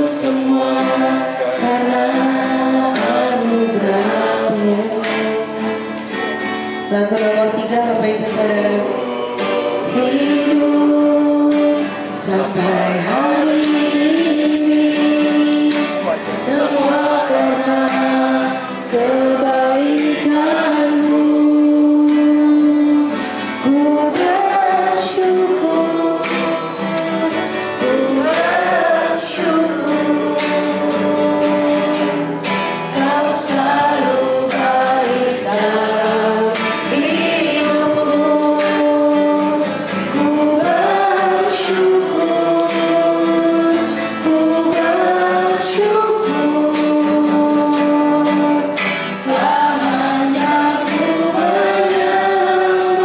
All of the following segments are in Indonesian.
semua karena anugerah-Mu. Lagu nomor 3 Bapak Ibu Saudara. Hidup sampai hari ini semua karena kebaikan-Mu. Ku bersyukur, Kau selalu baik dalam hidupku. Ku bersyukur, selamanya ku menyembah.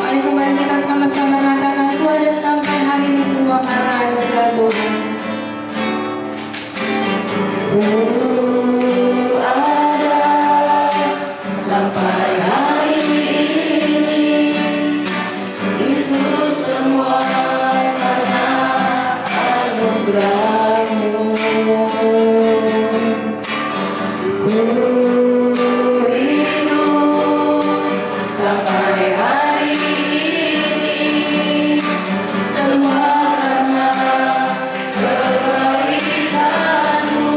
Mari kembali kita sama-sama katakan, ku ada sampai hari ini semua karena anugerah Tuhan. Ku ada sampai hari ini, itu semua karena anugerah-Mu. Ku hidup sampai hari ini, semua karena kebaikan-Mu.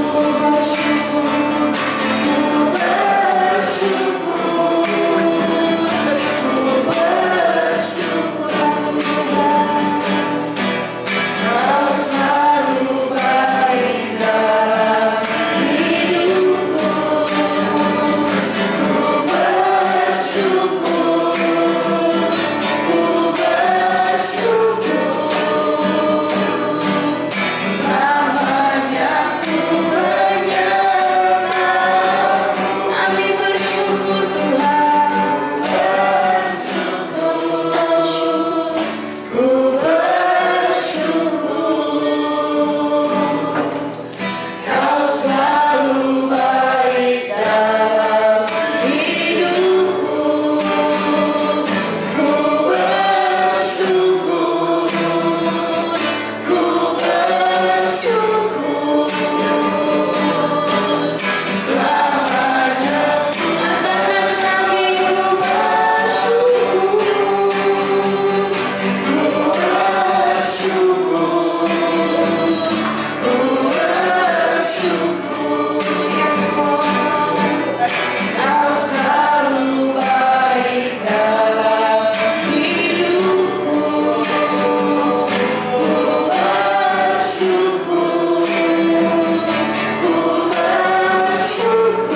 Ku bersyukur, Tuhan. Kau selalu baik dalam hidupku. Ku bersyukur, selamanya ku menyembah. Kami bersyukur Tuhan. Ku bersyukur, Kau selalu baik dalam hidupku. Ku bersyukur, selamanya. Katakan lagi, ku bersyukur, yes Lord. Kau selalu baik dalam hidupku. Ku bersyukur,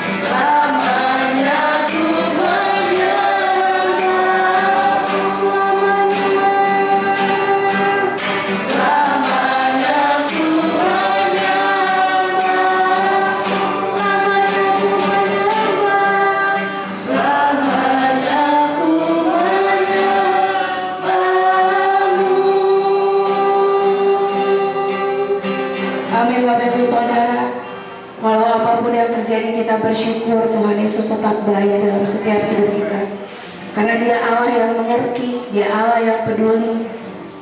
selamanya ku menyembah. Selamanya ku menyembah. Selamanya ku menyembah. Selamanya ku menyembah-Mu. Amin Bapak Ibu Saudara. Walau apapun yang terjadi, kita bersyukur Tuhan Yesus tetap baik dalam setiap hidup kita. Karena Dia Allah yang mengerti, Dia Allah yang peduli.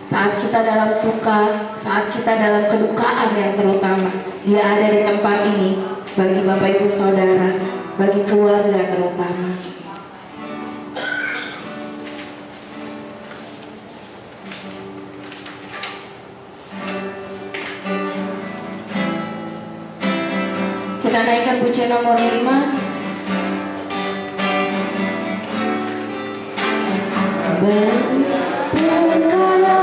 Saat kita dalam suka, saat kita dalam kedukaan yang terutama, Dia ada di tempat ini bagi Bapak Ibu Saudara, bagi keluarga terutama. Kita naikkan pujian nomor 5. Berkala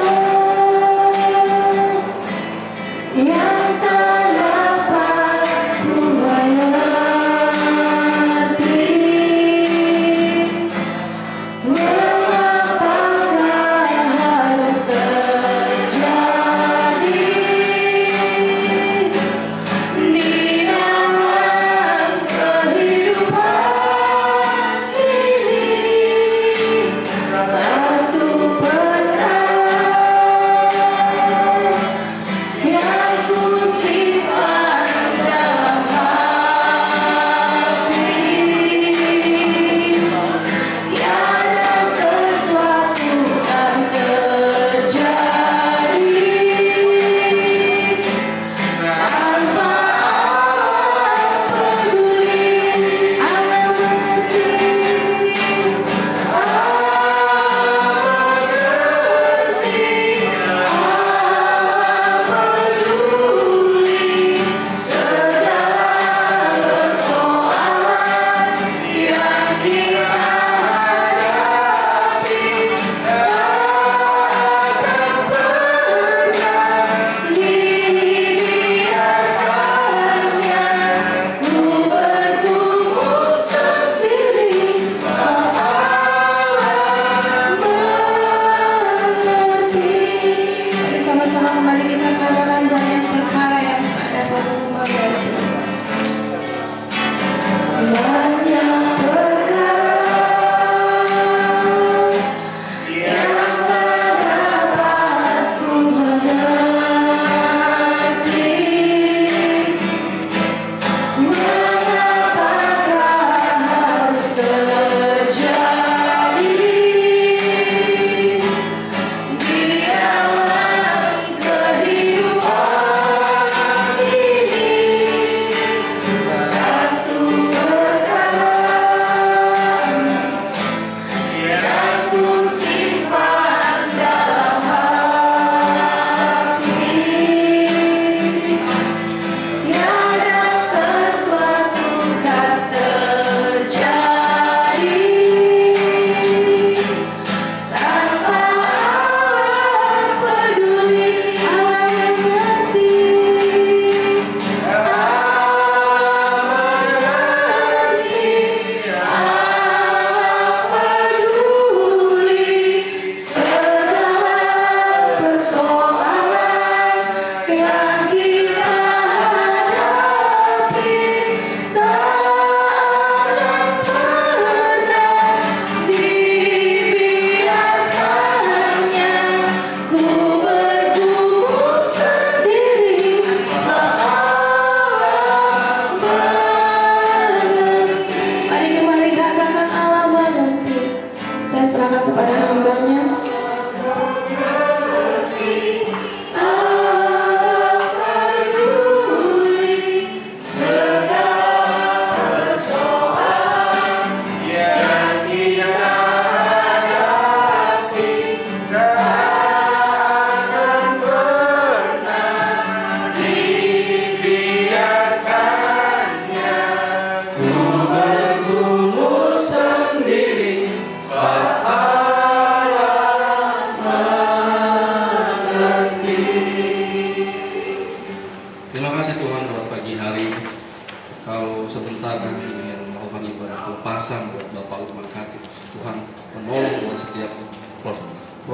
yang tak dapat ku mengerti, mengapakah harus terjadi di dalam kehidupan ini. Satu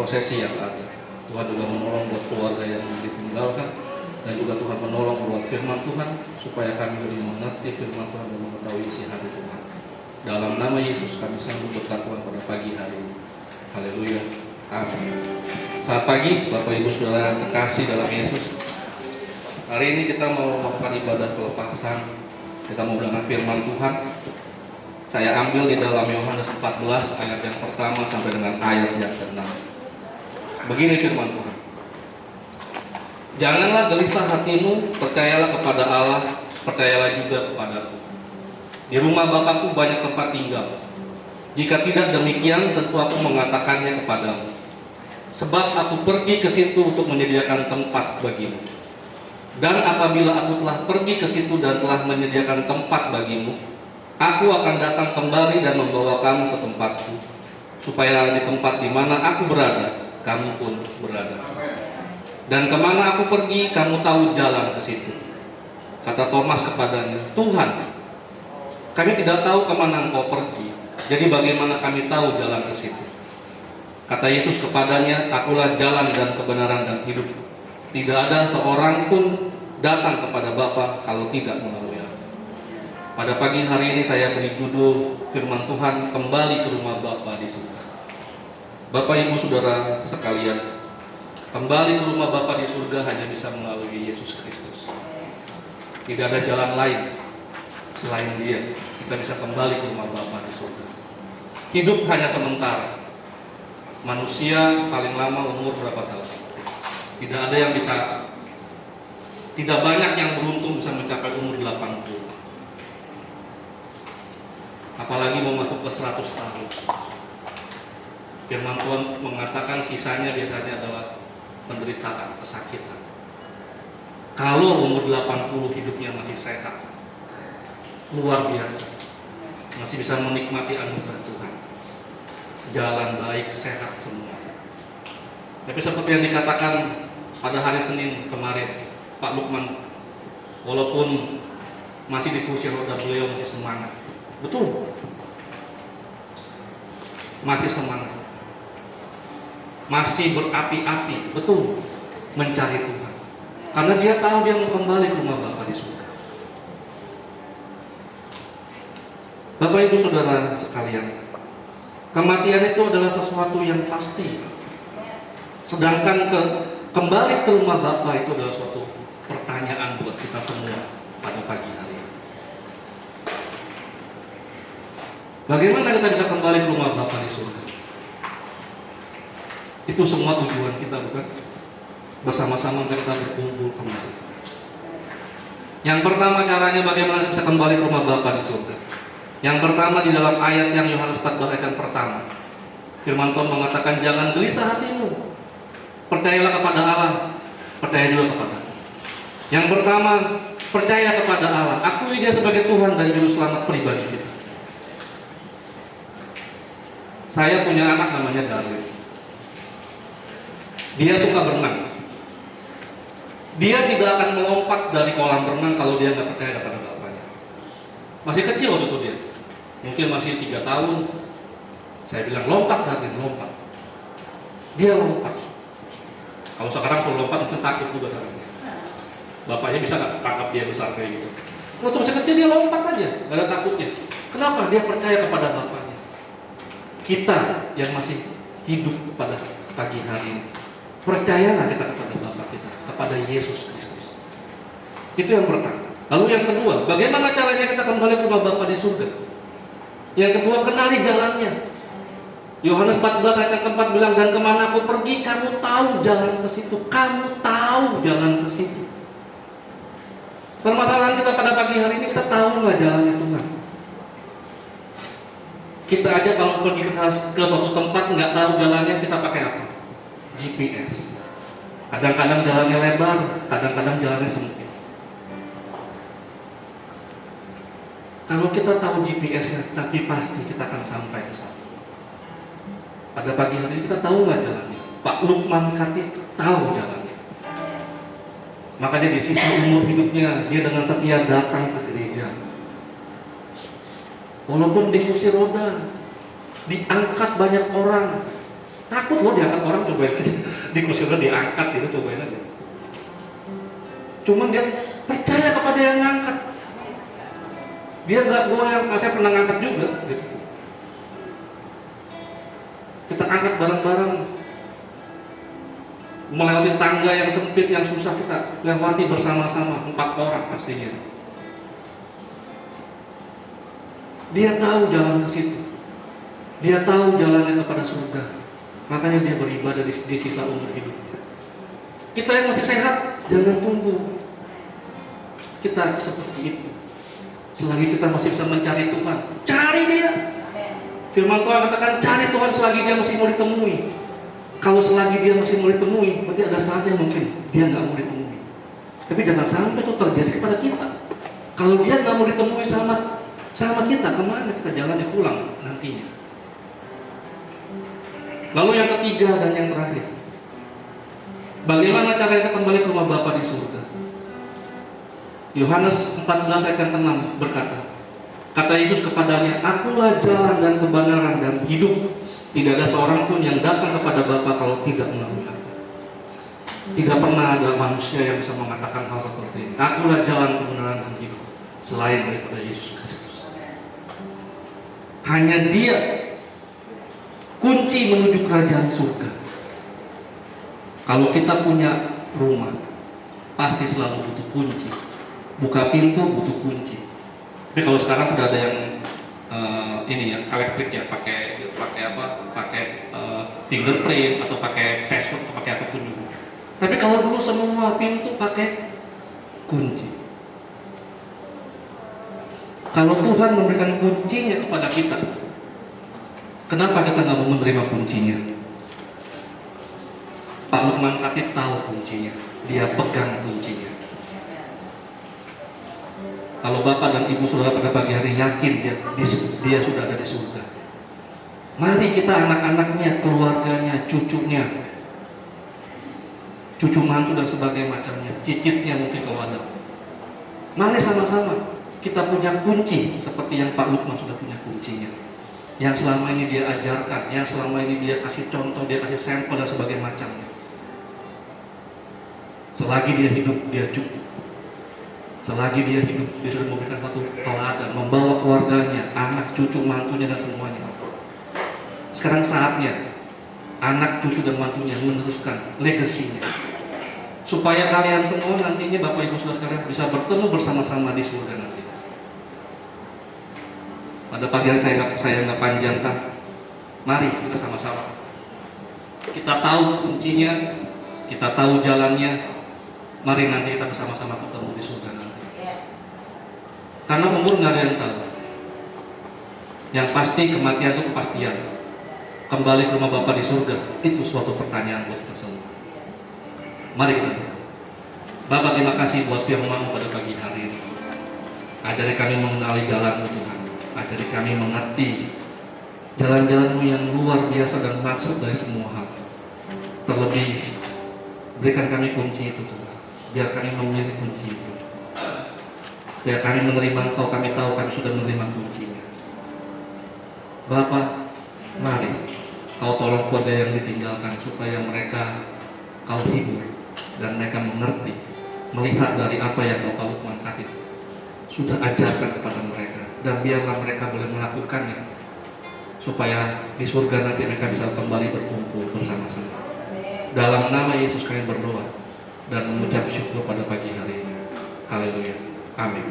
prosesi yang ada. Tuhan juga menolong buat keluarga yang ditinggalkan, dan juga Tuhan menolong buat firman Tuhan supaya kami lebih mengerti firman Tuhan dan mengetahui isi hati Tuhan. Dalam nama Yesus kami sambut berkat Tuhan pada pagi hari ini. Haleluya. Amin. Selamat pagi Bapak Ibu Saudara terkasih dalam Yesus. Hari ini kita mau melakukan ibadah pelepasan. Kita mau mendengar firman Tuhan. Saya ambil di dalam Yohanes 14 ayat yang pertama sampai dengan ayat yang ke-6. Begini firman Tuhan. Janganlah gelisah hatimu, percayalah kepada Allah, percayalah juga kepadaku. Di rumah Bapakku banyak tempat tinggal. Jika tidak demikian, tentu aku mengatakannya kepadamu. Sebab aku pergi ke situ untuk menyediakan tempat bagimu. Dan apabila aku telah pergi ke situ dan telah menyediakan tempat bagimu, aku akan datang kembali dan membawa kamu ke tempatku, supaya di tempat di mana aku berada, kamu pun berada. Dan kemana aku pergi, kamu tahu jalan ke situ. Kata Thomas kepadanya, Tuhan, kami tidak tahu kemana engkau pergi, jadi bagaimana kami tahu jalan ke situ? Kata Yesus kepadanya, akulah jalan dan kebenaran dan hidup. Tidak ada seorang pun datang kepada Bapa kalau tidak melalui aku. Pada pagi hari ini saya beri judul firman Tuhan, kembali ke rumah Bapa di surga. Bapak Ibu Saudara sekalian, kembali ke rumah Bapa di surga hanya bisa melalui Yesus Kristus. Tidak ada jalan lain selain Dia. Kita bisa kembali ke rumah Bapa di surga. Hidup hanya sementara. Manusia paling lama umur berapa tahun? Tidak ada yang bisa, tidak banyak yang beruntung bisa mencapai umur 80. Apalagi mau masuk ke 100 tahun. Firman Tuhan mengatakan sisanya biasanya adalah penderitaan, kesakitan. Kalau umur 80 hidupnya masih sehat, luar biasa. masih bisa menikmati anugerah Tuhan, jalan baik, sehat semua. Tapi seperti yang dikatakan pada hari Senin kemarin, Pak Lukman, walaupun masih di kursi roda, beliau masih semangat. Betul, masih semangat, masih berapi-api, betul, mencari Tuhan. Karena dia tahu dia mau kembali ke rumah Bapa di surga. Bapak Ibu Saudara sekalian, kematian itu adalah sesuatu yang pasti. Sedangkan kembali ke rumah Bapa itu adalah suatu pertanyaan buat kita semua pada pagi hari ini. Bagaimana kita bisa kembali ke rumah Bapa di surga? Itu semua tujuan kita, bukan? Bersama-sama kita berkumpul kembali. Yang pertama caranya bagaimana kita bisa kembali ke rumah Bapa di surga. Yang pertama di dalam ayat yang Yohanes 14 ayat yang pertama, firman Tuhan mengatakan, jangan gelisah hatimu, percayalah kepada Allah, percaya juga kepada aku. Yang pertama, percaya kepada Allah, akui Dia sebagai Tuhan dan Juru Selamat pribadi kita. Saya punya anak namanya Darwin. Dia suka berenang. Dia tidak akan melompat dari kolam renang kalau dia nggak percaya kepada bapaknya. Masih kecil waktu itu dia, mungkin masih 3 tahun. Saya bilang, lompat Darwin, lompat. Dia lompat. Kalau sekarang suruh lompat mungkin takut juga Darwin. Bapaknya bisa nggak tangkap dia besar kayak gitu. Waktu masih kecil dia lompat aja, nggak ada takutnya. Kenapa? Dia percaya kepada bapaknya. Kita yang masih hidup pada pagi hari ini, percayalah kita kepada Bapa kita, kepada Yesus Kristus. Itu yang pertama. Lalu yang kedua, bagaimana caranya kita kembali ke rumah Bapa di surga? Yang kedua, kenali jalannya. Yohanes 14 ayat yang keempat bilang, dan kemana aku pergi, kamu tahu jalan ke situ. Kamu tahu jalan ke situ. Permasalahan kita pada pagi hari ini, kita tahu nggak jalannya Tuhan? Kita aja kalau pergi ke suatu tempat nggak tahu jalannya, kita pakai apa? GPS. Kadang-kadang jalannya lebar, kadang-kadang jalannya sempit. Kalau kita tahu GPS-nya, tapi pasti kita akan sampai ke sana. Pada pagi hari ini kita tahu nggak jalannya? Pak Lukman Khatib tahu jalannya. Makanya di sisa umur hidupnya dia dengan setia datang ke gereja. Walaupun di kursi roda, diangkat banyak orang, takut loh diangkat orang, cobain aja. Di kursi roda diangkat gitu, cobain aja. Cuman dia percaya kepada yang ngangkat. Dia nggak goyang, saya pernah ngangkat juga. Gitu. Kita angkat bareng-bareng, melewati tangga yang sempit, yang susah kita lewati bersama-sama, 4 orang pastinya. Dia tahu jalan ke situ. Dia tahu jalannya kepada surga. Makanya dia beribadah di sisa umur hidupnya. Kita yang masih sehat, jangan tunggu kita seperti itu. Selagi kita masih bisa mencari Tuhan, cari Dia. Firman Tuhan katakan, cari Tuhan selagi Dia masih mau ditemui. Kalau selagi Dia masih mau ditemui, berarti ada saatnya mungkin Dia nggak mau ditemui. Tapi jangan sampai itu terjadi kepada kita. Kalau Dia nggak mau ditemui sama kita, kemana kita jalannya pulang nantinya? Lalu yang ketiga dan yang terakhir, bagaimana cara kita kembali ke rumah Bapa di surga? Yohanes 14 ayat yang ke-6 berkata, kata Yesus kepadanya, akulah jalan dan kebenaran dan hidup. Tidak ada seorang pun yang datang kepada Bapa kalau tidak melalui aku. Tidak pernah ada manusia yang bisa mengatakan hal seperti ini. Akulah jalan, kebenaran dan hidup, selain daripada Yesus Kristus. Hanya Dia kunci menuju kerajaan surga. Kalau kita punya rumah, pasti selalu butuh kunci. Buka pintu butuh kunci. Tapi kalau sekarang sudah ada yang ini ya, elektrik ya, pakai apa? Pakai fingerprint atau pakai password atau pakai apapun juga. Tapi kalau dulu semua pintu pakai kunci. Kalau Tuhan memberikan kuncinya kepada kita, kenapa kita nggak mau menerima kuncinya? Pak Lukman Khatib tahu kuncinya, dia pegang kuncinya. Kalau Bapak dan Ibu Saudara pada pagi hari yakin dia sudah ada di surga, mari kita anak-anaknya, keluarganya, cucunya, cucu mantu dan sebagainya macamnya, cicitnya mungkin kalau ada. Mari sama-sama kita punya kunci seperti yang Pak Lukman sudah punya kuncinya. Yang selama ini dia ajarkan, yang selama ini dia kasih contoh, dia kasih sampel dan sebagainya macamnya. Selagi dia hidup, dia cukup. Selagi dia hidup, dia sudah memberikan satu teladan, membawa keluarganya, anak, cucu, mantunya dan semuanya. Sekarang saatnya anak, cucu dan mantunya meneruskan legasinya, supaya kalian semua nantinya Bapak Ibu Saudara sekalian bisa bertemu bersama-sama di surga nanti. Pada pagi hari saya nggak panjangkan. Mari kita sama-sama. Kita tahu kuncinya, kita tahu jalannya. Mari nanti kita bersama-sama ketemu di surga nanti. Karena umur nggak ada yang tahu. Yang pasti kematian itu kepastian. Kembali ke rumah Bapa di surga itu suatu pertanyaan buat kita semua. Mari kita. Bapak, terima kasih buat firman-Mu pada pagi hari ini. Ajari kami mengenali jalan-Mu Tuhan. Ajari kami mengerti jalan-jalan-Mu yang luar biasa dan maksud dari semua hal. Terlebih, berikan kami kunci itu Tuhan. Biar kami memilih kunci itu. Biar kami menerima Engkau, kami tahu kami sudah menerima kuncinya. Bapak, mari Kau tolong keluarga yang ditinggalkan supaya mereka Kau hibur dan mereka mengerti, melihat dari apa yang Bapak Lukman Khatib sudah ajarkan kepada mereka, dan biarlah mereka boleh melakukannya supaya di surga nanti mereka bisa kembali berkumpul bersama-sama. Dalam nama Yesus kami berdoa dan mengucap syukur pada pagi hari ini. Haleluya. Amin.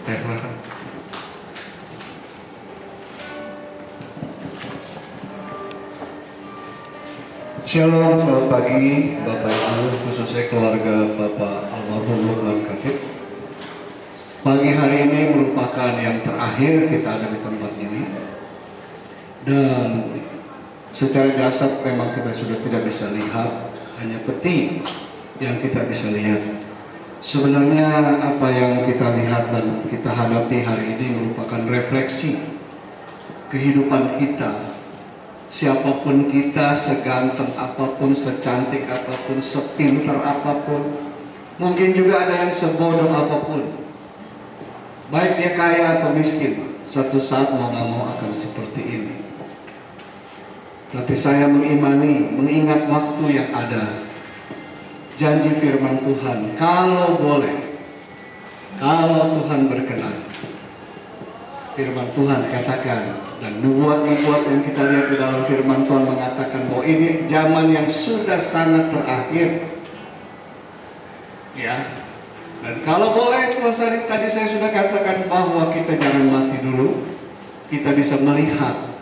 Saya serahkan. Shalom, selamat pagi Bapak Ibu, khususnya keluarga Bapak almarhum Lukman Khatib. Pagi hari ini merupakan yang terakhir kita ada di tempat ini, dan secara jasad memang kita sudah tidak bisa lihat, hanya peti yang kita bisa lihat. Sebenarnya apa yang kita lihat dan kita hadapi hari ini merupakan refleksi kehidupan kita. Siapapun kita, seganteng apapun, secantik apapun, sepinter apapun, mungkin juga ada yang sebodoh apapun, baik dia kaya atau miskin, satu saat mau nggak mau akan seperti ini. Tapi saya mengimani, mengingat waktu yang ada, janji firman Tuhan, kalau boleh, kalau Tuhan berkenan, firman Tuhan katakan, dan nubuat-nubuat yang kita lihat di dalam firman Tuhan mengatakan bahwa ini zaman yang sudah sangat terakhir. Ya. Dan kalau boleh, tadi saya sudah katakan bahwa kita jangan mati dulu. Kita bisa melihat,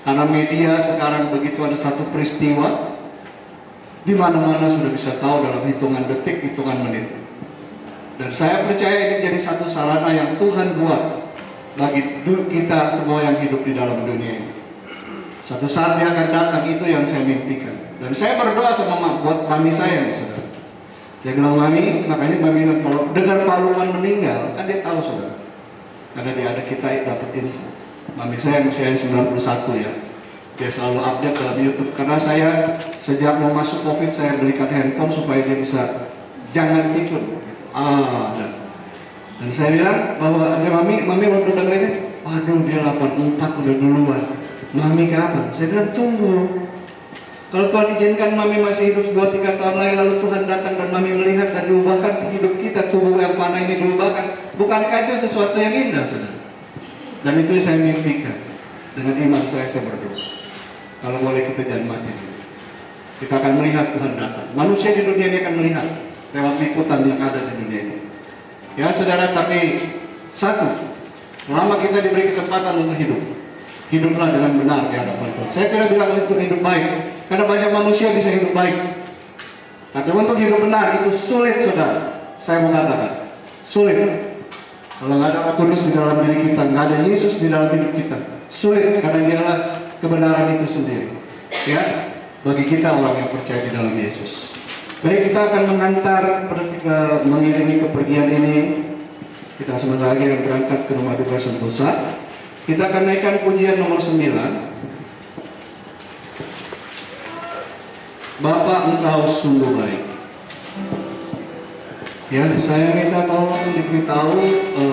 karena media sekarang begitu ada satu peristiwa, di mana-mana sudah bisa tahu dalam hitungan detik, hitungan menit. Dan saya percaya ini jadi satu sarana yang Tuhan buat bagi kita semua yang hidup di dalam dunia ini. Satu saat dia akan datang, itu yang saya mimpikan. Dan saya berdoa sama buat mami saya nih, saudara. Saya bilang, Mami, makanya Mami kalau dengar Pak Lukman meninggal, kan dia tahu, saudara. Karena dia ada kita dapetin. Mami saya usia 91 ya. Dia selalu update dalam YouTube. Karena saya sejak mau masuk COVID, saya belikan handphone supaya dia bisa jangan pikun. Dan saya bilang bahwa Mami waktu dengerin, waduh dia 84 udah duluan. Mami kapan? Saya bilang tunggu. Kalau Tuhan izinkan Mami masih hidup 2-3 tahun lagi, lalu Tuhan datang dan Mami melihat dan diubahkan hidup kita, tubuh yang fana ini diubahkan. Bukankah itu sesuatu yang indah, saudara? Dan itu saya mimpikan. Dengan iman saya berdoa. Kalau boleh kita jangan mati dulu. Kita akan melihat Tuhan datang. Manusia di dunia ini akan melihat lewat liputan yang ada di dunia ini. Ya saudara, tapi satu, selama kita diberi kesempatan untuk hidup, hiduplah dengan benar di hadapan Tuhan. Saya tidak bilang untuk hidup baik, karena banyak manusia bisa hidup baik. Tapi untuk hidup benar itu sulit, saudara. Saya mengatakan, sulit. Kalau nggak ada Roh Kudus di dalam diri kita, nggak ada Yesus di dalam hidup kita, sulit, karena dialah kebenaran itu sendiri. Ya, bagi kita orang yang percaya di dalam Yesus. Baik, kita akan mengantar mengiringi kepergian ini Kita sebentar lagi akan berangkat ke rumah duka Sentosa. Kita akan naikkan pujian nomor 9. Bapak engkau sungguh baik. Ya, saya minta tolong diberitahu,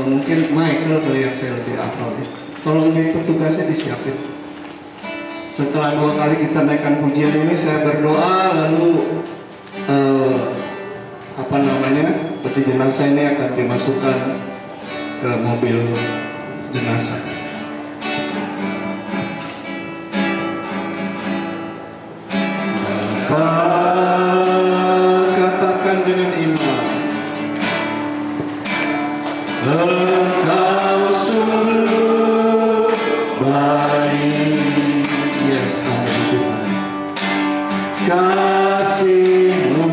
mungkin Michael dari yang saya lebih hafal ya. Tolong di petugasnya disiapin. Setelah 2 kali kita naikkan pujian ini, saya berdoa lalu peti jenazah ini akan dimasukkan ke mobil jenazah. Katakan dengan iman, engkau sungguh baik. Yes, amin Tuhan. Kasih-Mu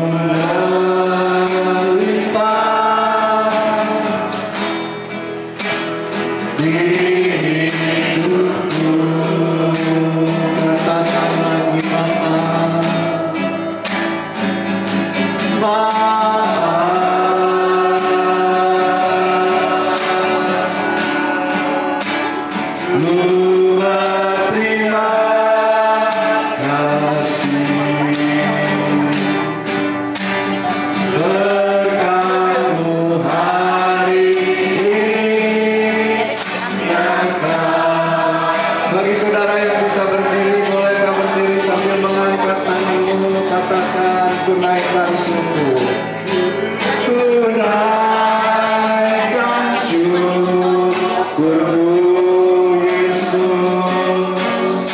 melimpah di hidupku. Katakan lagi bagi saudara yang bisa berdiri, bolehkah berdiri sambil mengangkat tanganmu, katakan ku naikkan syukur. Ku naikkan syukur Yesus,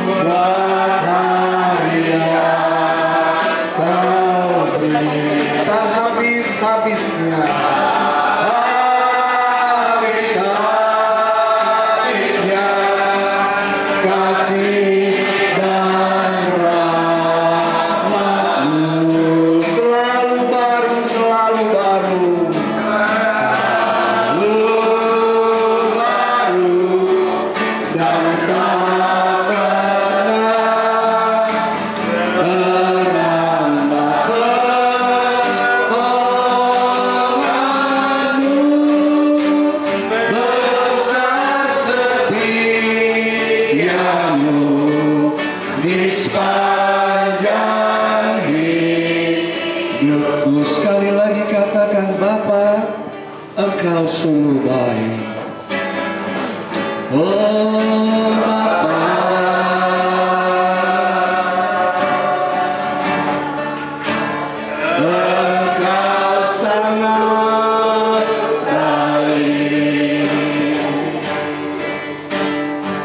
buat karya Kau beri, tak habis-habisnya. Kasih dan rahmat-Mu selalu baru, selalu baru, selalu baru, dan tak pernah berambah. Pertolongan-Mu besar setia-Mu di sepanjang hidupku. Sekali lagi katakan, Bapa, Engkau sungguh baik. Oh Bapa, Engkau sangat baik.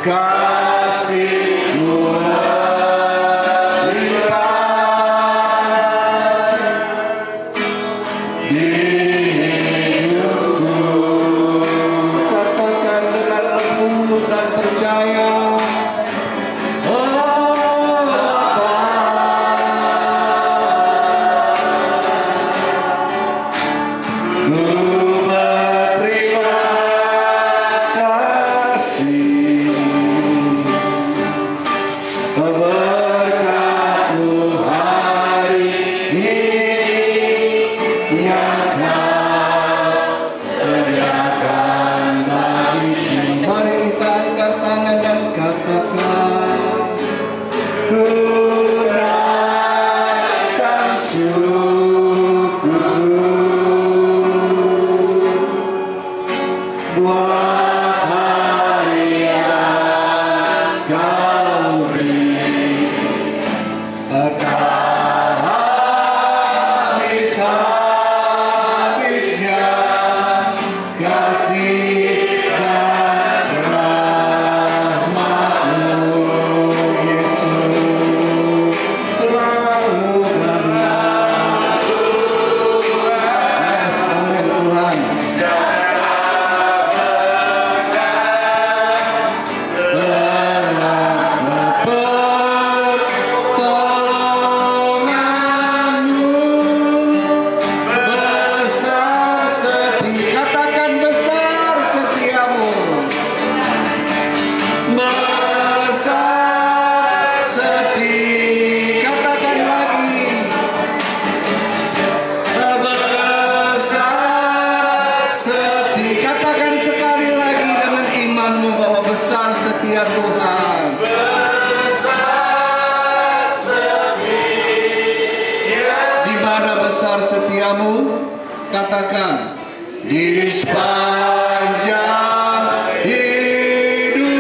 Kasih-Mu melimpah di hidupku. Katakan dengan lembut dan percaya, oh Bapa, Ku berterima kasih. Berkat-Mu hari ini yang Kau sediakan bagiku. Mari kita angkat tangan dan katakan, ku naikkan syukur buat hari yang Kau beri. Habis-habisnya kasih dan rahmat-Mu kepadamu, katakan, di sepanjang hidupku.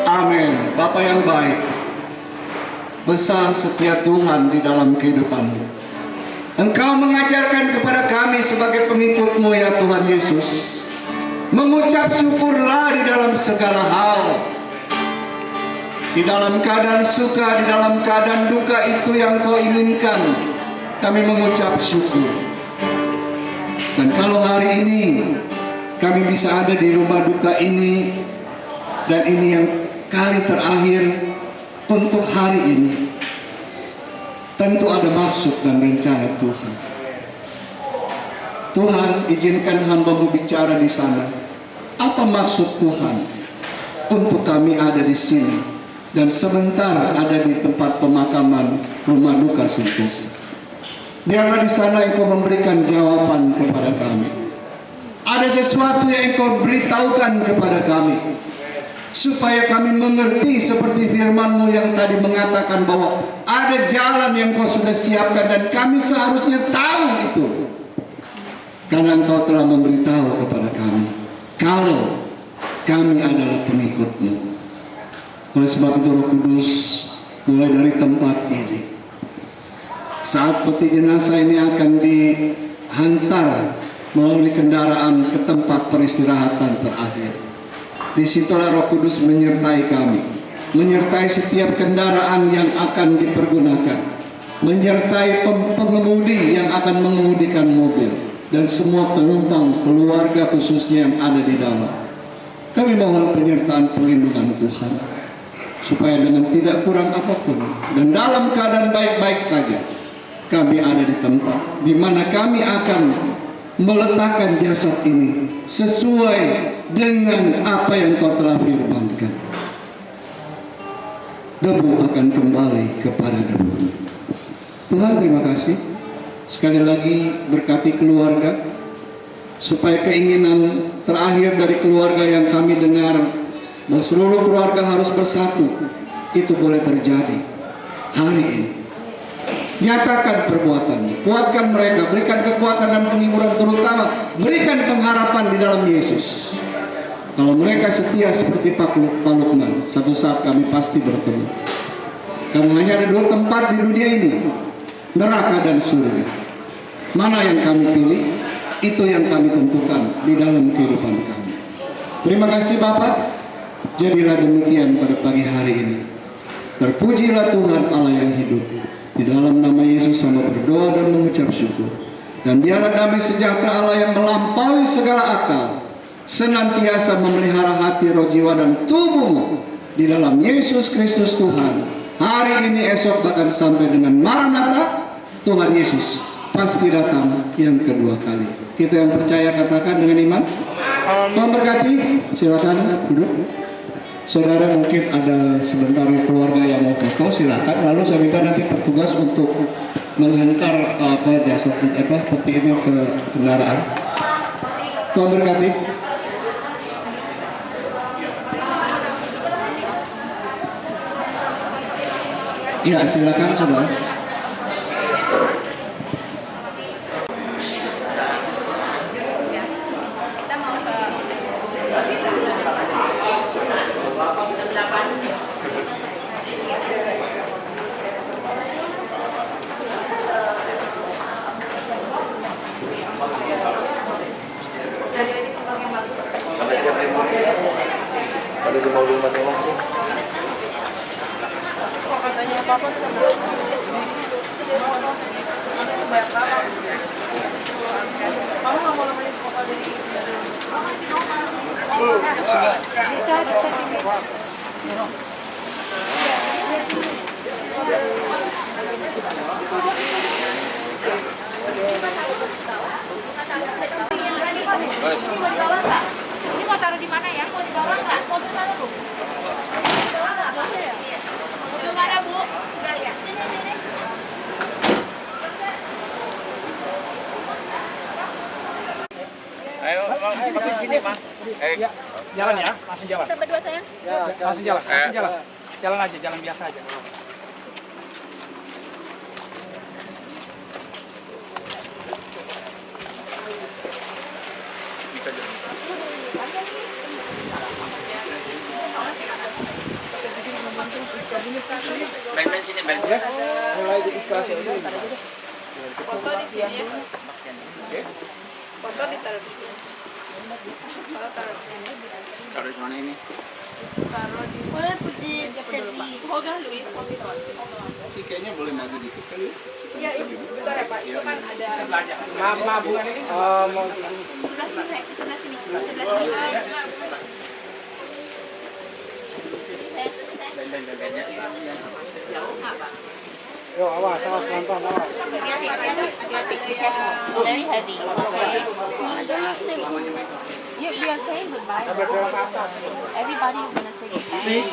Amin. Bapa yang baik, besar setia Tuhan di dalam kehidupanmu. Engkau mengajarkan kepada kami sebagai pengikut-Mu ya Tuhan Yesus, mengucap syukurlah di dalam segala hal. Di dalam keadaan suka, di dalam keadaan duka, itu yang Kau inginkan kami mengucap syukur. Dan kalau hari ini kami bisa ada di rumah duka ini, dan ini yang kali terakhir untuk hari ini, tentu ada maksud dan rencana Tuhan. Tuhan, izinkan hamba-Mu bicara di sana. Apa maksud Tuhan untuk kami ada di sini dan sebentar ada di tempat pemakaman rumah duka Sentosa? Biarlah di sana Engkau memberikan jawaban kepada kami. Ada sesuatu yang Engkau beritahukan kepada kami, supaya kami mengerti seperti firman-Mu yang tadi mengatakan bahwa ada jalan yang Kau sudah siapkan dan kami seharusnya tahu itu, karena Engkau telah memberitahu kepada kami kalau kami adalah pengikut-Mu. Oleh sebab itu Roh Kudus, mulai dari tempat ini, saat peti jenazah ini akan dihantar melalui kendaraan ke tempat peristirahatan terakhir, disitulah Roh Kudus menyertai kami, menyertai setiap kendaraan yang akan dipergunakan, menyertai pengemudi yang akan mengemudikan mobil, dan semua penumpang, keluarga khususnya yang ada di dalam. Kami mohon penyertaan perlindungan Tuhan, supaya dengan tidak kurang apapun dan dalam keadaan baik-baik saja, kami ada di tempat di mana kami akan meletakkan jasad ini sesuai dengan apa yang Kau telah firmankan. Debu akan kembali kepada debu. Tuhan, terima kasih. Sekali lagi berkati keluarga, supaya keinginan terakhir dari keluarga yang kami dengar bahwa seluruh keluarga harus bersatu, itu boleh terjadi hari ini. Nyatakan perbuatan, kuatkan mereka, berikan kekuatan dan penghiburan, terutama berikan pengharapan di dalam Yesus. Kalau mereka setia seperti Pak Lukman, satu saat kami pasti bertemu. Karena hanya ada dua tempat di dunia ini, neraka dan surga. Mana yang kami pilih, itu yang kami tentukan di dalam kehidupan kami. Terima kasih Bapak. Jadilah demikian pada pagi hari ini. Terpujilah Tuhan Allah yang hidup. Di dalam nama Yesus sama berdoa dan mengucap syukur. Dan biarlah damai sejahtera Allah yang melampaui segala akal senantiasa memelihara hati, roh, jiwa, dan tubuhmu di dalam Yesus Kristus Tuhan. Hari ini, esok, bahkan sampai dengan Maranatha, Tuhan Yesus pasti datang yang kedua kali. Kita yang percaya katakan dengan iman. Tuhan berkati. Silakan duduk. Saudara, mungkin ada sebentar keluarga yang mau foto, silakan. Lalu saya minta nanti petugas untuk menghantar jasad peti ini ke kendaraan. Tuhan berkati. Ya, silakan saudara. Ada di mobil masing-masing. Katanya apa-apa tuh banyak banget. Kamu nggak mau nemenin papa dari bisa ini mau taruh di mana ya? Mau di bawah nggak? Mau di mana bu? Di bawah nggak? Mau di mana bu? Udah ya. Sini sini. Ayo, Bang, sini, Bang. Jalan ya, langsung jalan. Kita berdua sayang. Langsung jalan, langsung jalan. Jalan aja, jalan biasa aja. Ben sini Ben. Mulai diikhlas ya. Foto di sini ya. Foto ditaruh di sini. Kalau taruh di sini. Taruh di mana ini? Taruh di. Boleh putih sedih. Hold on, Luis. Hold on. Kayaknya boleh maju dikit kali. Iya, bentar ya Pak. Itu kan ada. Sebelah aja. Bunga ini mau Sebelah sini saya. Sebelah sini. Sebelah sini. Yo, awas, pelan-pelan, awas. Hati-hati. Very heavy. We are saying goodbye. Everybody is gonna say goodbye. Baik,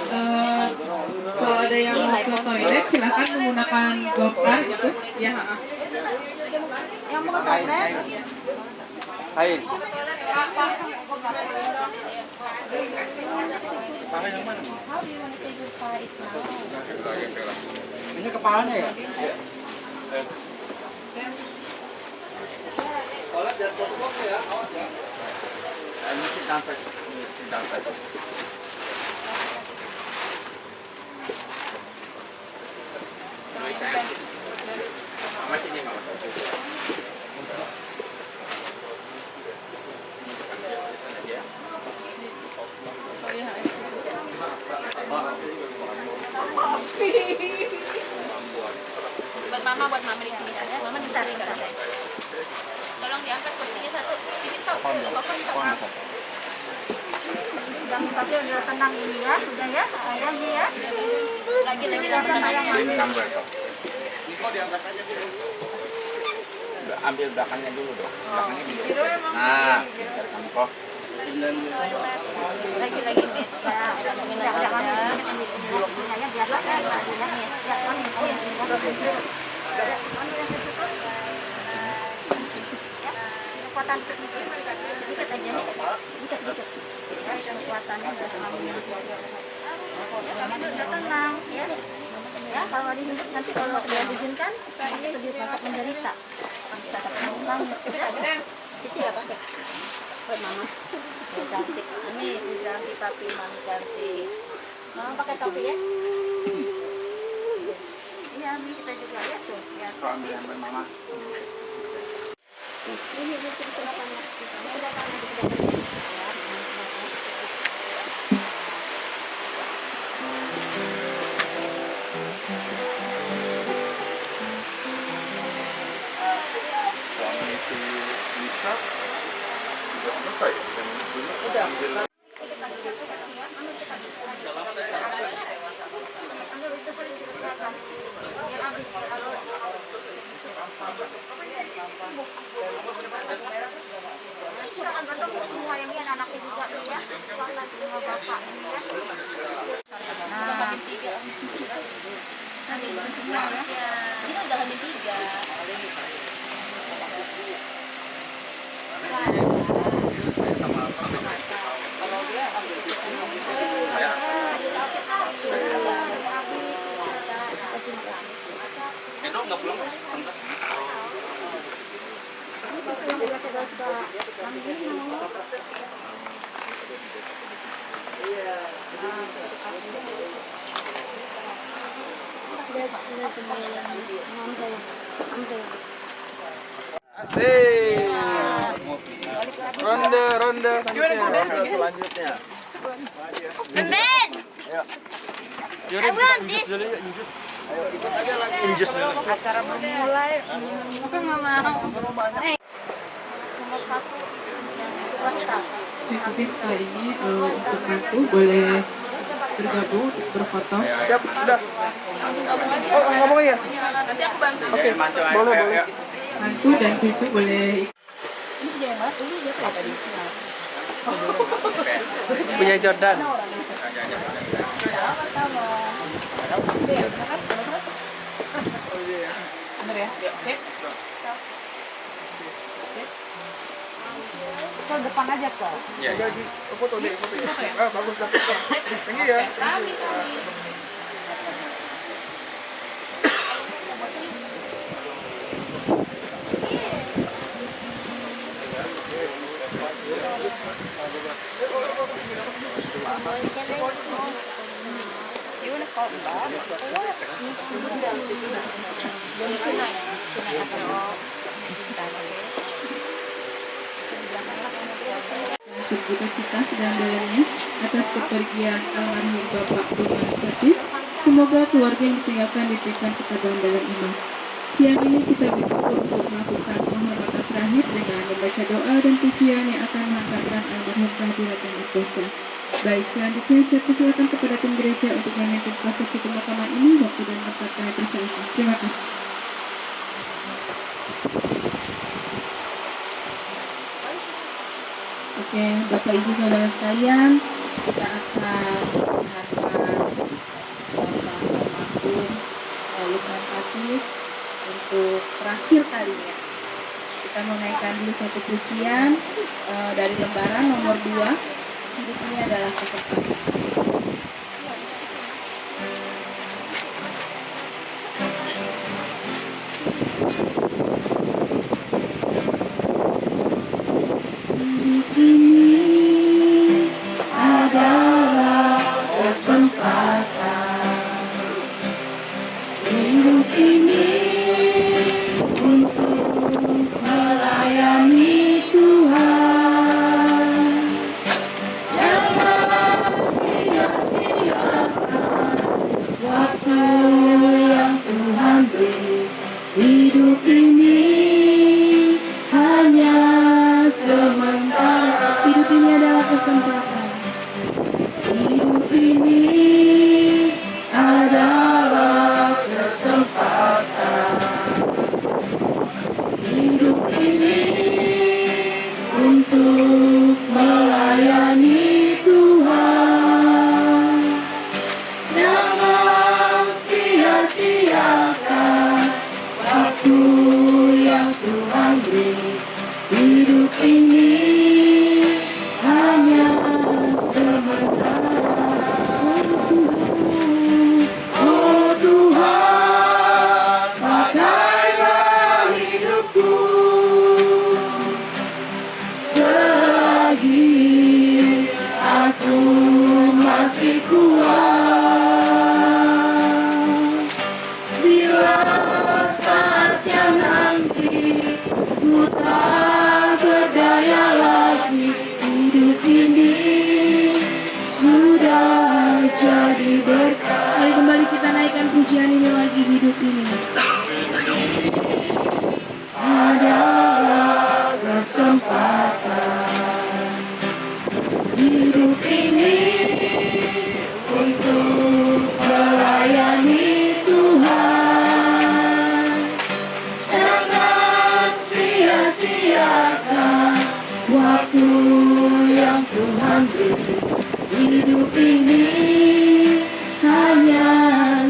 kalau ada yang mau ke toilet silakan menggunakan gopar gitu. Ya. Yang mau ke toilet? Air. How do you want to say goodbye? It's now. Ini kepalanya ya? Mesti dapat. Mesti dapat. Masih ni mama. Buat mama di sini. Mama ditarik ke saya. Tolong diangkat kursinya satu. Ini stop. Fokus stop. Jangan pakai udah tenang ini ya, udah ya, lagi ya. Lagi Ini gambar kau. Niko diangkat aja dulu. Ambil belakangnya dulu dong. Belakangnya dulu. Nah, biar kamu kok. lagi mit. Kekuatan dikit aja nih, dikit. Ya, kekuatannya udah tenang ya. Ya, kalau dihidup nanti kalau dia diizinkan, nanti lebih banyak menderita. Kita ketemu banget. Kecil ya pakai. Buat mama. Cantik, ini cantik tapi mami cantik. Mama pakai topi ya. Iya, Ami kita juga ya tuh. Ya. Kau ambil yang mama. Ini kedepannya. Suami si Lisa sudah selesai dan dulu. Silakan bantu semua yang ini anaknya juga nih ya. Silakan semua bapak ini ya. Nah, Tiga. nanti semua ya. Kita udah hamil 3. Edo nggak pulang mas? Tante? Asik. Ronde selanjutnya. Ben. Yuri, injus dulu ya, injus. Ayo ikut aja lagi. Injus dulu. Acara bermulai. Aku nggak mau. Nomor 1 yang WhatsApp. Nanti setelah ini untuk mantu boleh bergabung untuk berfoto. Siap, udah. Gabung aja. Oh, ngomong ya? Nanti aku bantu. Oke, boleh. Mantu dan cucu boleh Punya Jordan. bener ya? Sip. Ke depan aja kok. Iya. Foto deh, foto ya. Ah, bagus dah. Tinggi ya. Berduka cita sedalam-dalamnya atas kepergian almarhum Bapak Tuhan Khatib. Semoga keluarga yang ditinggalkan diberikan ketabahan dalam iman. Siang ini kita berkumpul untuk melakukan penghormatan terakhir dengan membaca doa dan pujian yang akan mengangkatkan almarhum kehadirat yang berdosa. Baik, selanjutnya saya persilakan kepada tim gereja untuk memimpin prosesi pemakaman ini. Waktu dan tempat kami persilakan. Terima kasih. Oke, Bapak Ibu Saudara sekalian, kita akan mendengarkan Bapak almarhum Lukman Khatib untuk terakhir kalinya. Kita menaikkan dulu satu pujian dari lembaran nomor 2. Hidup ini adalah kesempatan. Hidup ini adalah kesempatan. Hidup ini untuk melayani Tuhan. Jangan sia-siakan waktu yang Tuhan beri. Hidup ini hanya sementara. Hidup ini adalah kesempatan. Hidup ini adalah kesempatan. Hidup ini untuk melayani Tuhan. Jangan sia-siakan waktu yang Tuhan beri. Hidup ini hanya sementara. Oh Tuhan, pakailah hidupku selagi aku masih kuat. Bila saatnya nanti ku tak berdaya lagi, hidup ini sudah jadi berkah. Mari kembali kita naikkan pujian ini lagi. Hidup ini adalah kesempatan. Hidup ini untuk melayani Tuhan. Jangan sia-siakan waktu yang Tuhan beri. Hidup ini hanya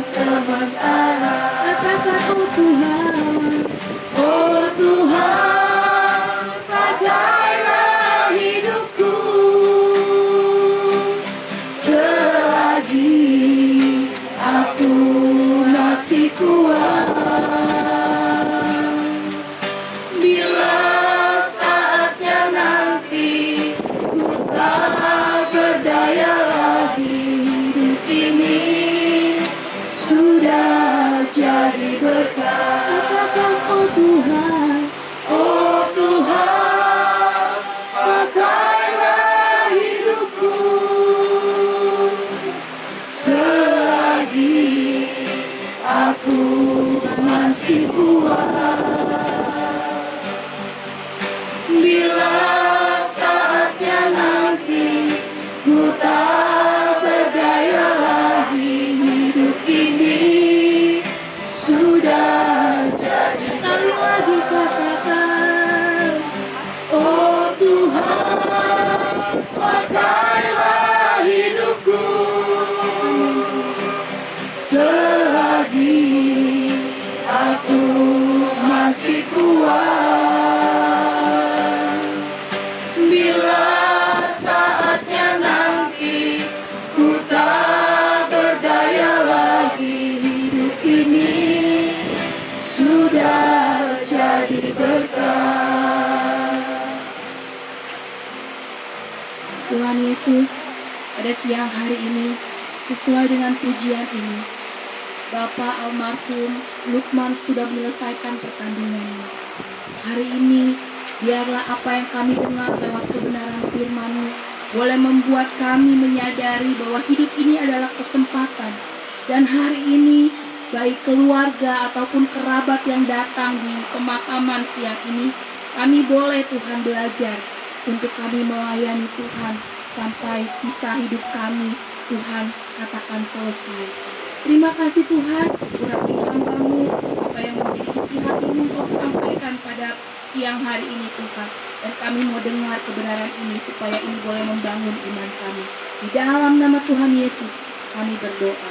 sementara. Katakan oh Tuhan, pakailah Tuhan Yesus, pada siang hari ini, sesuai dengan pujian ini, Bapak almarhum Lukman sudah menyelesaikan pertandingannya. Hari ini, biarlah apa yang kami dengar lewat kebenaran firman-Mu boleh membuat kami menyadari bahwa hidup ini adalah kesempatan. Dan hari ini, baik keluarga ataupun kerabat yang datang di pemakaman siang ini, kami boleh Tuhan belajar untuk kami melayani Tuhan sampai sisa hidup kami, Tuhan katakan selesai. Terima kasih Tuhan, urapi hamba-Mu, apa yang menjadi isi hati-Mu Kau sampaikan pada siang hari ini Tuhan. Dan kami mau dengar kebenaran ini supaya ini boleh membangun iman kami. Di dalam nama Tuhan Yesus kami berdoa.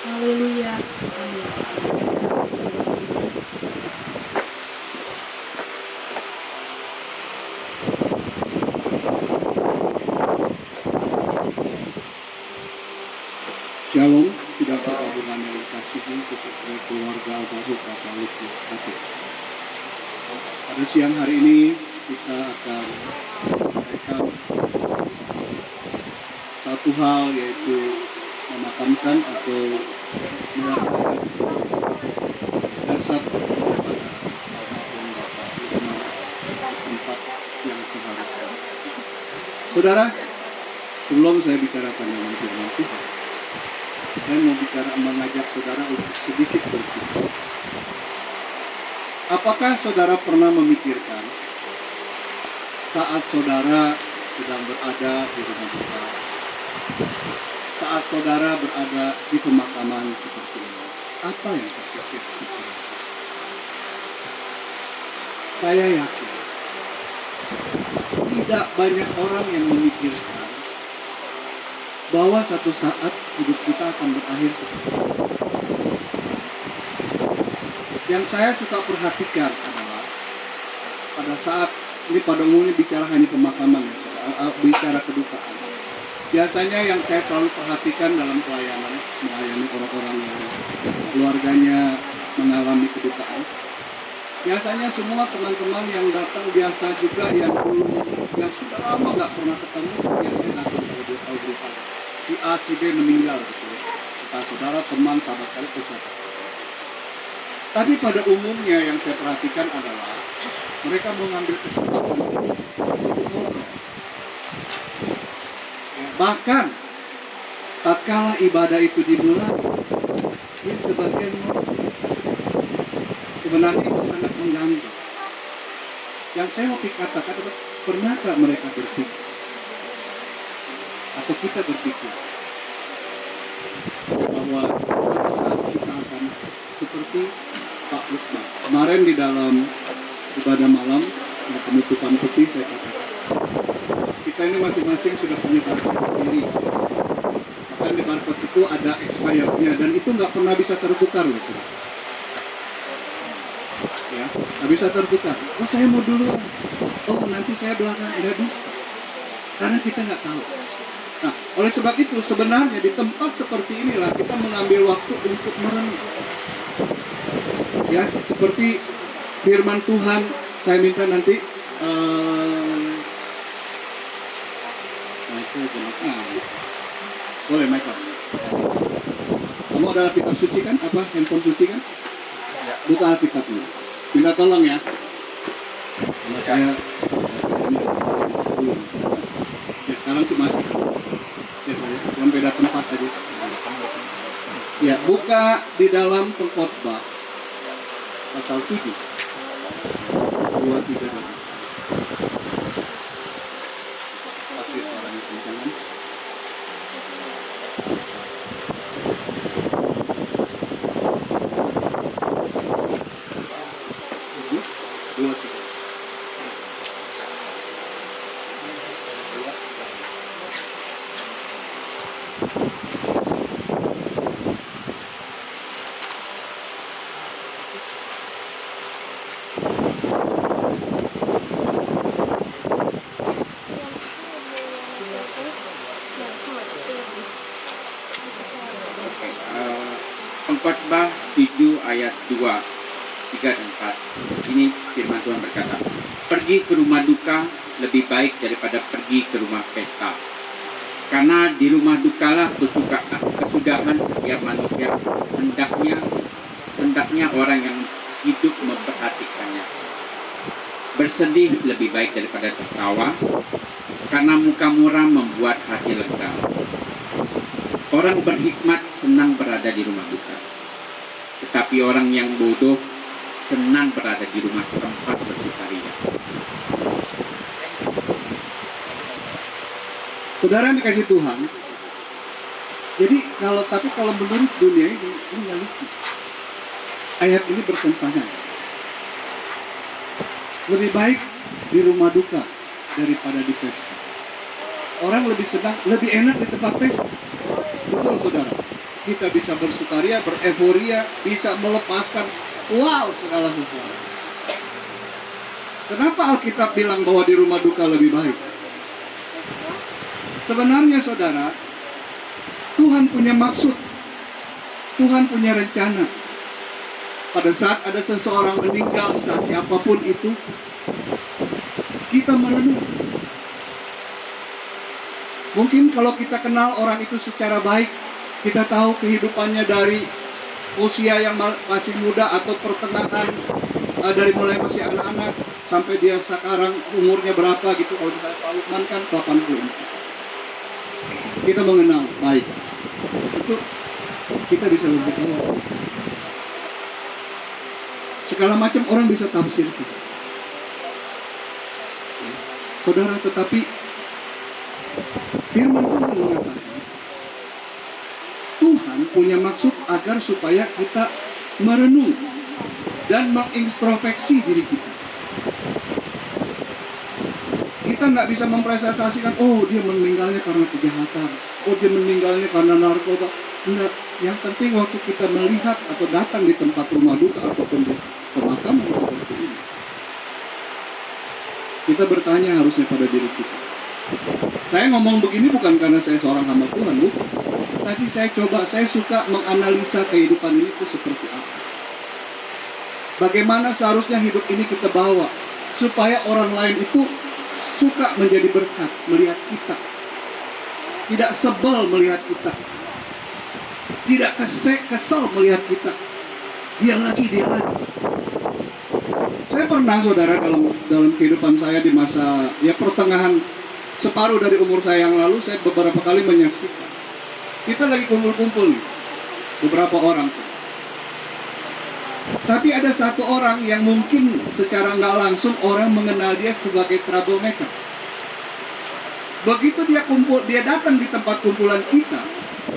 Haleluya. Amin. Shalom, tidak pergabungan yang dikasihi khususnya keluarga almarhum Bapak Lukman Kafif. Pada siang hari ini kita akan menyelesaikan satu hal, yaitu memakamkan atau melakukan jasad kepada almarhum Bapak Lukman tempat yang seharusnya. Saudara, sebelum saya bicarakan dengan firman Tuhan, saya mau mengajak saudara untuk sedikit berpikir. Apakah saudara pernah memikirkan saat saudara sedang berada di rumah duka, saat saudara berada di pemakaman seperti ini, apa yang terpikir? Saya yakin tidak banyak orang yang memikirkan bahwa satu saat hidup kita akan berakhir seperti ini. Yang saya suka perhatikan adalah pada saat ini, pada umumnya bicara hanya pemakaman, bicara kedukaan. Biasanya yang saya selalu perhatikan dalam pelayanan, melayani orang-orang yang keluarganya mengalami kedukaan, biasanya semua teman-teman yang datang biasa juga yang sudah lama nggak pernah ketemu, biasanya datang kalau dia tahu berita si A, si B meninggal, gitu. Entah saudara, teman, sahabat kali, saudara. Tapi pada umumnya yang saya perhatikan adalah mereka mengambil kesempatan untuk ngobrol. Ya, bahkan tatkala ibadah itu dimulai, ya sebagian ngobrol. Sebenarnya itu sangat mengganggu. Yang saya mau katakan adalah, pernahkah mereka berpikir atau kita berpikir bahwa suatu saat kita akan seperti Pak Lukman. Kemarin di dalam ibadah malam, penutupan peti, saya katakan kita ini masing-masing sudah punya barcode sendiri. Bahkan di barcode itu ada expirednya dan itu nggak pernah bisa tertukar loh, saudara. Ya, nggak bisa tertukar. Oh, saya mau duluan. Oh, nanti saya belakang. Nggak bisa, karena kita nggak tahu. Nah, oleh sebab itu sebenarnya di tempat seperti inilah kita mengambil waktu untuk merenung. Ya, seperti firman Tuhan, saya minta nanti boleh Michael. Kamu ada Alkitab suci kan? Apa? Handphone suci kan? Buka Alkitabnya. Minta tolong ya. Karena saya ya sekarang sih masih. Ya saya cuma beda tempat aja. Ya, buka di dalam Pengkhotbah pasal 7 2, 3 dan pasti suaranya kencangan. Pengkhotbah 7 ayat 2, 3 dan 4. Ini firman Tuhan berkata, pergi ke rumah duka lebih baik daripada pergi ke rumah pesta. Karena di rumah dukalah kesudahan setiap manusia, hendaknya orang yang hidup memperhatikannya. Bersedih lebih baik daripada tertawa, karena muka muram membuat hati lega. Orang berhikmat senang berada di rumah duka, tetapi orang yang bodoh senang berada di rumah tempat bersukaria. Saudara yang dikasih Tuhan, jadi kalau menurut dunia ini nggak lucu. Ayat ini bertentangan. Lebih baik di rumah duka daripada di pesta. Orang lebih senang, lebih enak di tempat pesta. Betul saudara, kita bisa bersukaria, bereforia, bisa melepaskan segala sesuatu. Kenapa Alkitab bilang bahwa di rumah duka lebih baik? Sebenarnya saudara, Tuhan punya maksud, Tuhan punya rencana. Pada saat ada seseorang meninggal, entah siapapun itu, kita merenung. Mungkin kalau kita kenal orang itu secara baik, kita tahu kehidupannya dari usia yang masih muda atau pertengahan, dari mulai masih anak-anak sampai dia sekarang umurnya berapa gitu. Kalau misalnya Pak Lukman kan 80. Kita mengenal baik. Itu kita bisa berdoa. Segala macam orang bisa tafsirkan. Saudara, tetapi firman Tuhan mengatakan Tuhan punya maksud agar supaya kita merenung dan mengintrospeksi diri kita. Kita nggak bisa mempresentasikan, oh dia meninggalnya karena kejahatan, oh dia meninggalnya karena narkoba. Enggak. Yang penting waktu kita melihat atau datang di tempat rumah duka ataupun di pemakaman seperti ini, kita bertanya harusnya pada diri kita. Saya ngomong begini bukan karena saya seorang hamba Tuhan, bukan. Tapi saya suka menganalisa kehidupan ini itu seperti apa. Bagaimana seharusnya hidup ini kita bawa supaya orang lain itu suka menjadi berkat melihat kita, tidak sebel melihat kita, tidak kesel melihat kita. Dia lagi. Saya pernah saudara dalam kehidupan saya di masa pertengahan separuh dari umur saya yang lalu, saya beberapa kali menyaksikan. Kita lagi kumpul-kumpul nih, beberapa orang. Tapi ada satu orang yang mungkin secara nggak langsung orang mengenal dia sebagai troublemaker. Begitu dia datang di tempat kumpulan kita,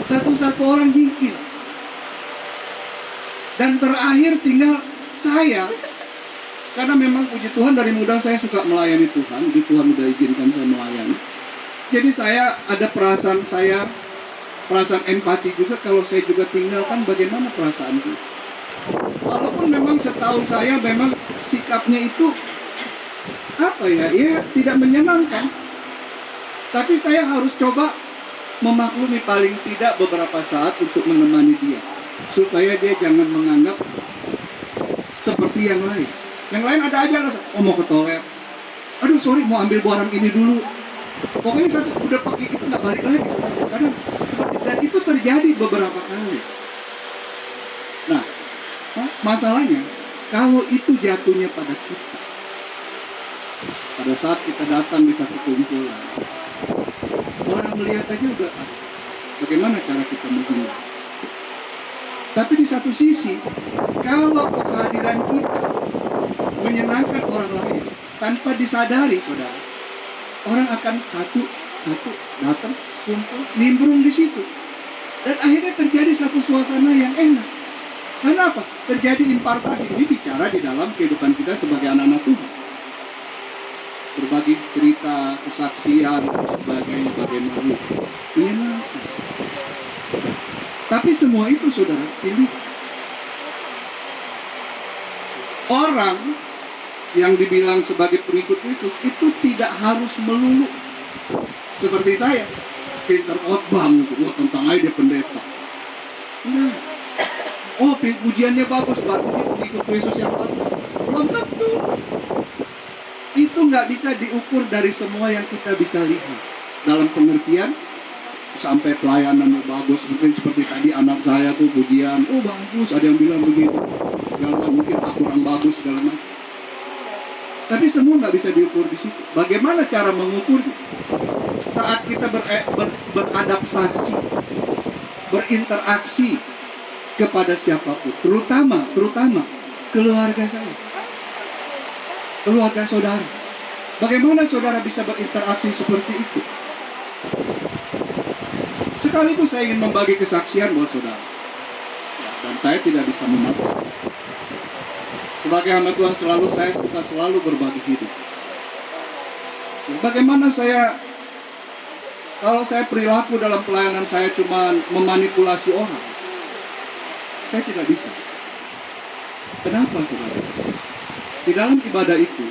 satu-satu orang jingkir. Dan terakhir tinggal saya. Karena memang puji Tuhan dari muda saya suka melayani Tuhan. Jadi Tuhan sudah izinkan saya melayani. Jadi saya ada perasaan empati juga kalau saya juga tinggalkan bagaimana perasaan itu. Walaupun memang setahu saya memang sikapnya itu tidak menyenangkan. Tapi saya harus coba memaklumi paling tidak beberapa saat untuk menemani dia. Supaya dia jangan menganggap seperti yang lain. Yang lain ada aja lah, mau ke toilet. Aduh sorry mau ambil barang ini dulu. Pokoknya satu udah pergi kita nggak balik lagi. Kadang seperti dan itu terjadi beberapa kali. Nah, masalahnya kalau itu jatuhnya pada kita, pada saat kita datang di satu kumpulan, orang melihat aja udah bagaimana cara kita menghina. Tapi di satu sisi, kalau kehadiran kita menyenangkan orang lain tanpa disadari, saudara, orang akan satu datang, kumpul, nimbrung di situ, dan akhirnya terjadi satu suasana yang enak. Kenapa? Terjadi impartasi. Ini bicara di dalam kehidupan kita sebagai anak-anak Tuhan. Berbagi cerita, kesaksian, dan sebagainya, bagaimana menyenangkan. Tapi semua itu saudara pilih. Orang yang dibilang sebagai pengikut Kristus itu tidak harus melulu seperti saya pintar khotbah tentang dia pendeta. Nah, pujiannya bagus, berarti dia pengikut Kristus yang bagus. Belum tentu. Itu nggak bisa diukur dari semua yang kita bisa lihat. Dalam pengertian sampai pelayanannya bagus. Mungkin seperti tadi anak saya tuh pujian, oh bagus, ada yang bilang begitu, mungkin kurang bagus segala macam. Tapi semua nggak bisa diukur di situ. Bagaimana cara mengukurnya? Saat kita beradaptasi, berinteraksi kepada siapapun, terutama keluarga saya, keluarga saudara. Bagaimana saudara bisa berinteraksi seperti itu? Sekaligus saya ingin membagi kesaksian buat saudara, dan saya tidak bisa memakai. Sebagai hamba Tuhan saya suka selalu berbagi hidup. Bagaimana kalau saya perilaku dalam pelayanan saya cuma memanipulasi orang, saya tidak bisa. Kenapa saudara? Di dalam ibadah itu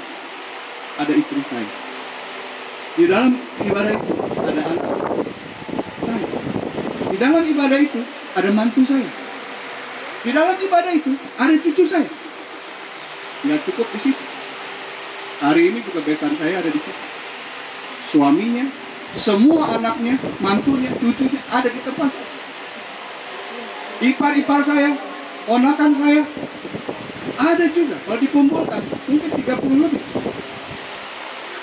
ada istri saya. Di dalam ibadah itu ada anak saya. Di dalam ibadah itu ada mantu saya. Di dalam ibadah itu ada cucu saya. Nggak cukup di situ. Hari ini juga besan saya ada di situ. Suaminya, semua anaknya, mantunya, cucunya ada di tempat saya. Ipar-ipar saya, ponakan saya, ada juga. Kalau dikumpulkan, mungkin 30 lebih.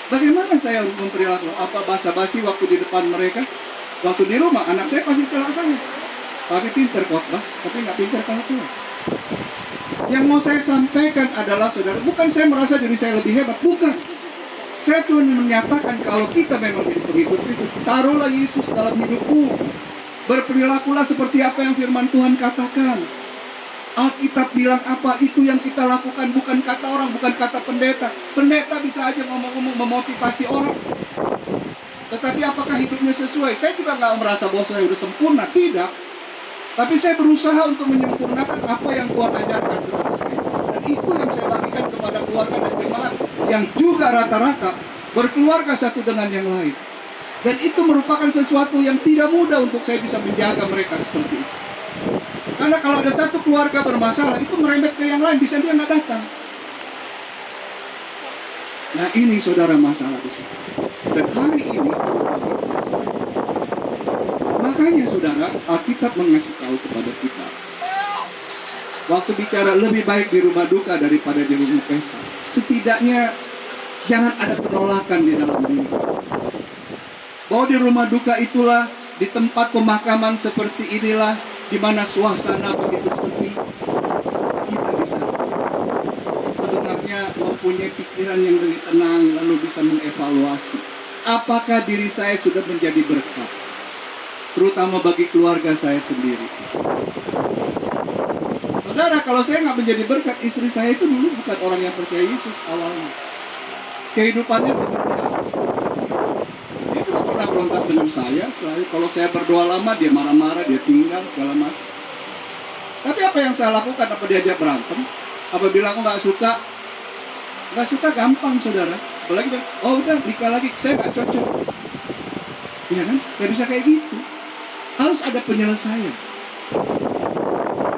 Bagaimana saya harus memperilaku? Apa basa-basi waktu di depan mereka? Waktu di rumah, anak saya pasti celak saya. Tapi pintar khotbah, tapi nggak pintar kalau Tuhan. Yang mau saya sampaikan adalah saudara, bukan saya merasa diri saya lebih hebat, bukan. Saya cuma menyatakan kalau kita memang jadi pengikut Kristus, taruhlah Yesus dalam hidupmu. Berperilakulah seperti apa yang firman Tuhan katakan. Alkitab bilang apa, itu yang kita lakukan, bukan kata orang, bukan kata pendeta. Pendeta bisa aja ngomong-ngomong memotivasi orang. Tetapi apakah hidupnya sesuai? Saya juga nggak merasa bahwa saya sudah sempurna, tidak. Tapi saya berusaha untuk menyempurnakan apa yang Tuhan ajarkan kepada saya. Dan itu yang saya bagikan kepada keluarga dan jemaat yang juga rata-rata berkeluarga satu dengan yang lain. Dan itu merupakan sesuatu yang tidak mudah untuk saya bisa menjaga mereka seperti itu. Karena kalau ada satu keluarga bermasalah, itu merembet ke yang lain, bisa dia nggak datang. Nah ini saudara masalah di sini. Dan hari ini, makanya saudara, Alkitab mengasih tahu kepada kita, waktu bicara lebih baik di rumah duka daripada di rumah pesta, setidaknya jangan ada penolakan di dalam diri. Bahwa di rumah duka itulah, di tempat pemakaman seperti inilah, di mana suasana begitu sepi, kita bisa sebenarnya mempunyai pikiran yang lebih tenang, lalu bisa mengevaluasi apakah diri saya sudah menjadi berkat, terutama bagi keluarga saya sendiri. Saudara, kalau saya nggak menjadi berkat, istri saya itu dulu bukan orang yang percaya Yesus awalnya. Kehidupannya seperti apa? Dia tidak pernah berontak dengan saya. Selalu kalau saya berdoa lama, dia marah-marah, dia tinggal segala macam. Tapi apa yang saya lakukan? Apa diajak berantem? Apa bilang nggak suka? Nggak suka gampang saudara. Apalagi oh udah nikah lagi, saya nggak cocok. Iya kan? Nggak bisa kayak gitu. Harus ada penyelesaian.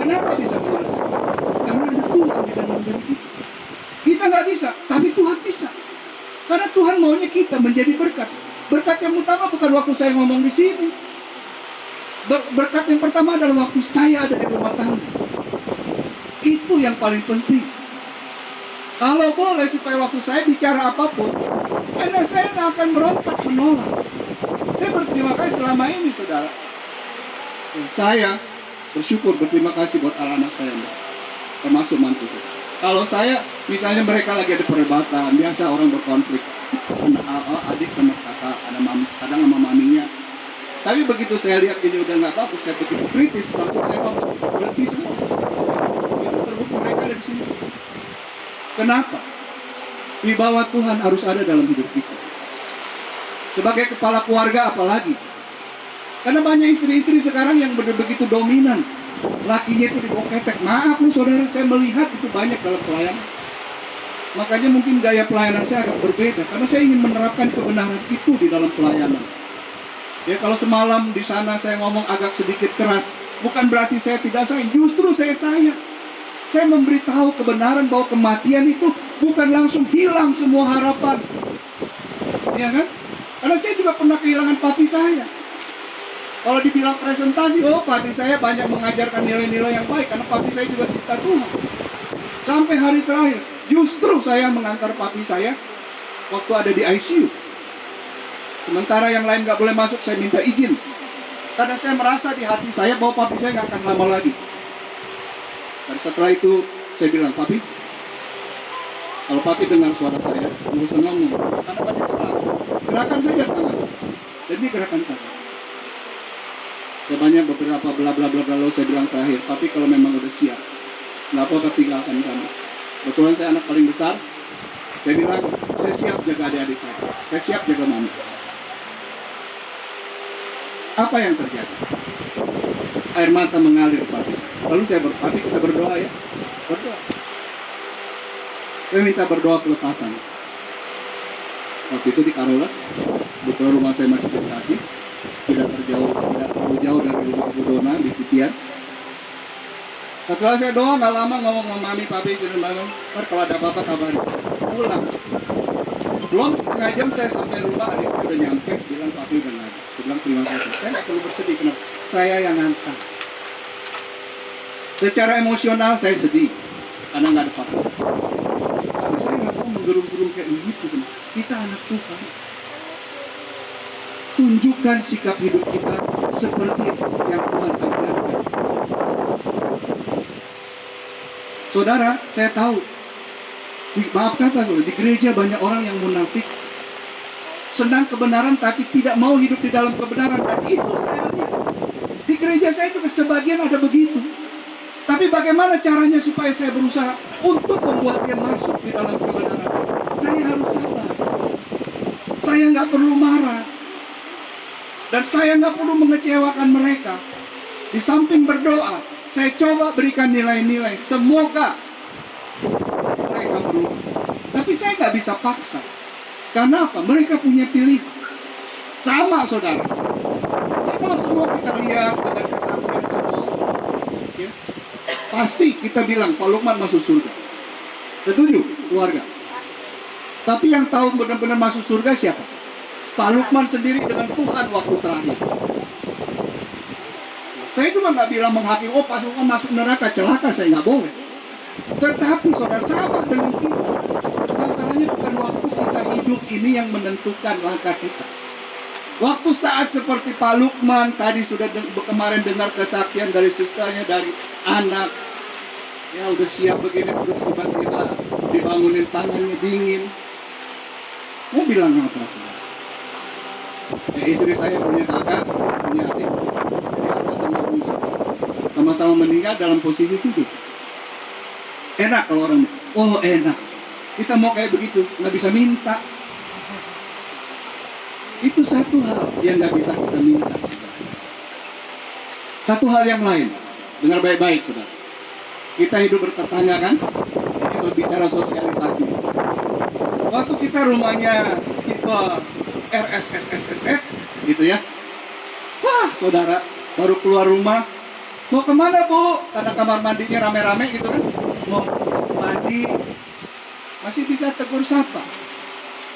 Kenapa bisa menyelesaikan? Karena ada Tuhan di dalam diri kita. Kita nggak bisa, tapi Tuhan bisa. Karena Tuhan maunya kita menjadi berkat. Berkat yang utama bukan waktu saya ngomong di sini. Berkat yang pertama adalah waktu saya ada di rumah tangga. Itu yang paling penting. Kalau boleh supaya waktu saya bicara apapun, karena saya nggak akan berontak menolak. Saya berterima kasih selama ini, saudara. Saya bersyukur, berterima kasih buat anak saya, termasuk mantu saya. Kalau saya, misalnya mereka lagi ada perdebatan, biasa orang berkonflik, adik sama kakak, ada mami, kadang sama maminya. Tapi begitu saya lihat ini udah nggak bagus, saya begitu kritis, langsung saya ngomong, berhenti semua. Itu terbukti mereka ada di sini. Kenapa? Wibawa Tuhan harus ada dalam hidup kita. Sebagai kepala keluarga apalagi. Karena banyak istri-istri sekarang yang begitu dominan. Lakinya itu dibawa ketek. Maaf lu saudara, saya melihat itu banyak dalam pelayanan. Makanya mungkin gaya pelayanan saya agak berbeda. Karena saya ingin menerapkan kebenaran itu di dalam pelayanan. Ya kalau semalam di sana saya ngomong agak sedikit keras, bukan berarti saya tidak sayang. Justru saya sayang. Saya memberitahu kebenaran bahwa kematian itu bukan langsung hilang semua harapan. Ya kan? Karena saya juga pernah kehilangan papi saya. Kalau dibilang presentasi, oh papi saya banyak mengajarkan nilai-nilai yang baik karena papi saya juga cipta Tuhan. Sampai hari terakhir, justru saya mengantar papi saya waktu ada di ICU. Sementara yang lain nggak boleh masuk, saya minta izin. Karena saya merasa di hati saya bahwa papi saya nggak akan lama lagi. Dan setelah itu, saya bilang, papi, kalau papi dengar suara saya, nggak usah ngomong. Karena banyak salah. Gerakan saja tangan. Dan ini gerakan tangan. Saya banyak beberapa bla bla bla bla, lalu saya bilang terakhir, papi kalau memang udah siap, nggak apa-apa tinggalkan kami. Kebetulan saya anak paling besar. Saya bilang, saya siap jaga adik-adik saya. Saya siap jaga mami. Apa yang terjadi? Air mata mengalir papi. Lalu saya papi kita berdoa ya. Berdoa. Saya minta berdoa pelepasan. Waktu itu di Karolas, kebetulan rumah saya masih di Bekasi, tidak terlalu jauh dari rumah Ibu Dona di Titian. Setelah saya doa, nggak lama ngomong sama mami, papi, jadi bangun. Kalau ada apa-apa kabarin. Pulang. Belum setengah jam saya sampai rumah, adik saya udah nyampe, bilang papi udah nggak ada. Saya bilang terima kasih. Saya nggak perlu bersedih, kenapa? Saya yang ngantar. Secara emosional saya sedih, karena nggak ada papi saya. Tapi saya nggak mau menggerung-gerung kayak begitu. Kita anak Tuhan. Tunjukkan sikap hidup kita seperti yang Tuhan ajarkan. Saudara, saya tahu, maaf kata saudara, di gereja banyak orang yang munafik, senang kebenaran tapi tidak mau hidup di dalam kebenaran, dan itu saya lihat. Di gereja saya juga sebagian ada begitu. Tapi bagaimana caranya supaya saya berusaha untuk membuat dia masuk di dalam kebenaran? Saya harus sabar. Saya nggak perlu marah. Dan saya nggak perlu mengecewakan mereka. Di samping berdoa, saya coba berikan nilai-nilai. Semoga mereka berubah. Tapi saya nggak bisa paksa. Karena apa? Mereka punya pilihan. Sama saudara. Ya, kalau semua kita lihat dengan kesaksian semua, ya, pasti kita bilang Pak Lukman masuk surga. Setuju keluarga? Tapi yang tahu benar-benar masuk surga siapa? Pak Lukman sendiri dengan Tuhan waktu terakhir. Saya juga nggak bilang menghakimi, oh Pak Lukman masuk neraka, celaka, saya nggak boleh. Tetapi saudara, sama dengan kita. Masalahnya bukan waktu kita hidup ini yang menentukan langkah kita. Waktu saat seperti Pak Lukman, tadi sudah kemarin dengar kesaksian dari susternya, dari anak. Ya udah siap begini, terus tiba-tiba dibangunin tangannya dingin. Mau bilang apa saudara? Ya, istri saya punya kakak, punya adik. Jadi ada sama bungsu. Sama-sama meninggal dalam posisi tidur. Enak kalau orang, oh enak. Kita mau kayak begitu, nggak bisa minta. Itu satu hal yang nggak bisa kita minta, saudara. Satu hal yang lain, dengar baik-baik, saudara. Kita hidup bertetangga kan? Jadi bicara sosialisasi. Waktu kita rumahnya tipe RSSSSS gitu ya. Wah saudara, baru keluar rumah, mau kemana bu? Karena kamar mandinya rame-rame gitu kan. Mau mandi, masih bisa tegur sapa.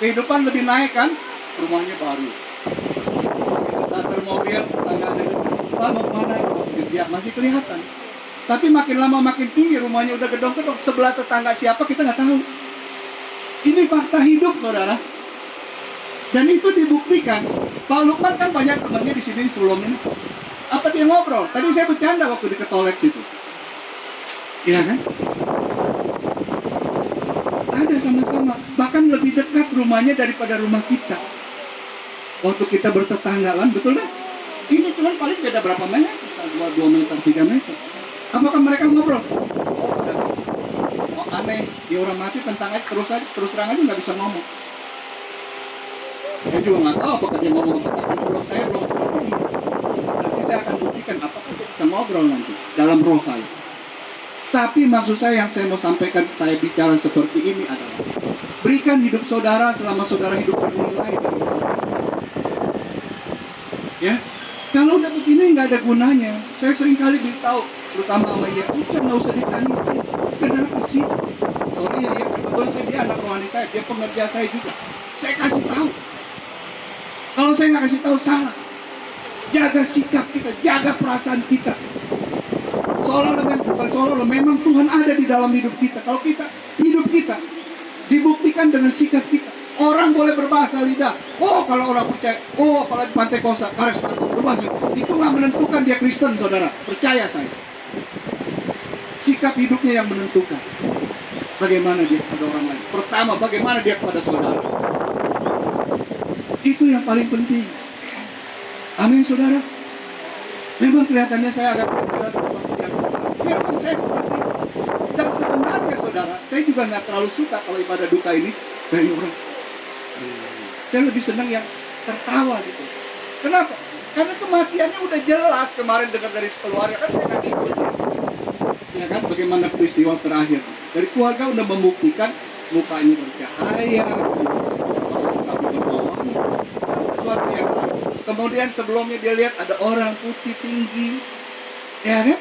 Kehidupan lebih naik kan, rumahnya baru. Kita starter mobil, tetangga ada, Pak mau kemana? Mau kerja, masih kelihatan. Tapi makin lama makin tinggi, rumahnya udah gedong-gedong. Sebelah tetangga siapa kita nggak tahu. Ini fakta hidup saudara. Dan itu dibuktikan. Pak Lukman kan banyak temannya di sini sebelum ini. Apa dia ngobrol? Tadi saya bercanda waktu di Ketolet situ. Iya kan? Ada sama-sama. Bahkan lebih dekat rumahnya daripada rumah kita. Waktu kita bertetanggaan, betul kan? Ini cuma paling beda berapa meter? 2 meter, 3 meter. Apakah mereka ngobrol? Oh aneh, dia orang mati tentang aja terus terang aja nggak bisa ngomong. Saya juga nggak tahu apakah dia ngomong apa, tapi menurut saya belum seperti ini. Nanti saya akan buktikan apakah saya bisa ngobrol nanti dalam roh saya. Tapi maksud saya yang saya mau sampaikan, saya bicara seperti ini adalah berikan hidup saudara selama saudara hidup bernilai. Ya, kalau udah begini nggak ada gunanya. Saya sering kali beritahu, terutama sama dia, udah nggak usah ditangisin. Kenapa sih? Sorry ya, kebetulan dia anak rohani saya, dia pengerja saya juga. Saya kasih tahu. Kalau saya nggak kasih tahu salah. jaga sikap kita, jaga perasaan kita. Seolah-olah memang Tuhan ada di dalam hidup kita. Kalau hidup kita dibuktikan dengan sikap kita. Orang boleh berbahasa lidah. Oh, kalau orang percaya, oh, apalagi Pantekosta, karismatik, berbahasa. Itu nggak menentukan dia Kristen, saudara. Percaya saya. Sikap hidupnya yang menentukan bagaimana dia kepada orang lain. Pertama, bagaimana dia kepada saudara. Itu yang paling penting. Amin, saudara. Memang kelihatannya saya agak berbicara sesuatu yang memang saya seperti itu. Dan sebenarnya, saudara, saya juga nggak terlalu suka kalau ibadah duka ini dari orang. Saya lebih senang yang tertawa gitu. Kenapa? Karena kematiannya udah jelas. Kemarin dengar dari keluarga, kan saya nggak ikut ya kan, bagaimana peristiwa terakhir dari keluarga udah membuktikan mukanya bercahaya, tapi berbawangi, sesuatu yang kemudian sebelumnya dia lihat ada orang putih tinggi, ya kan?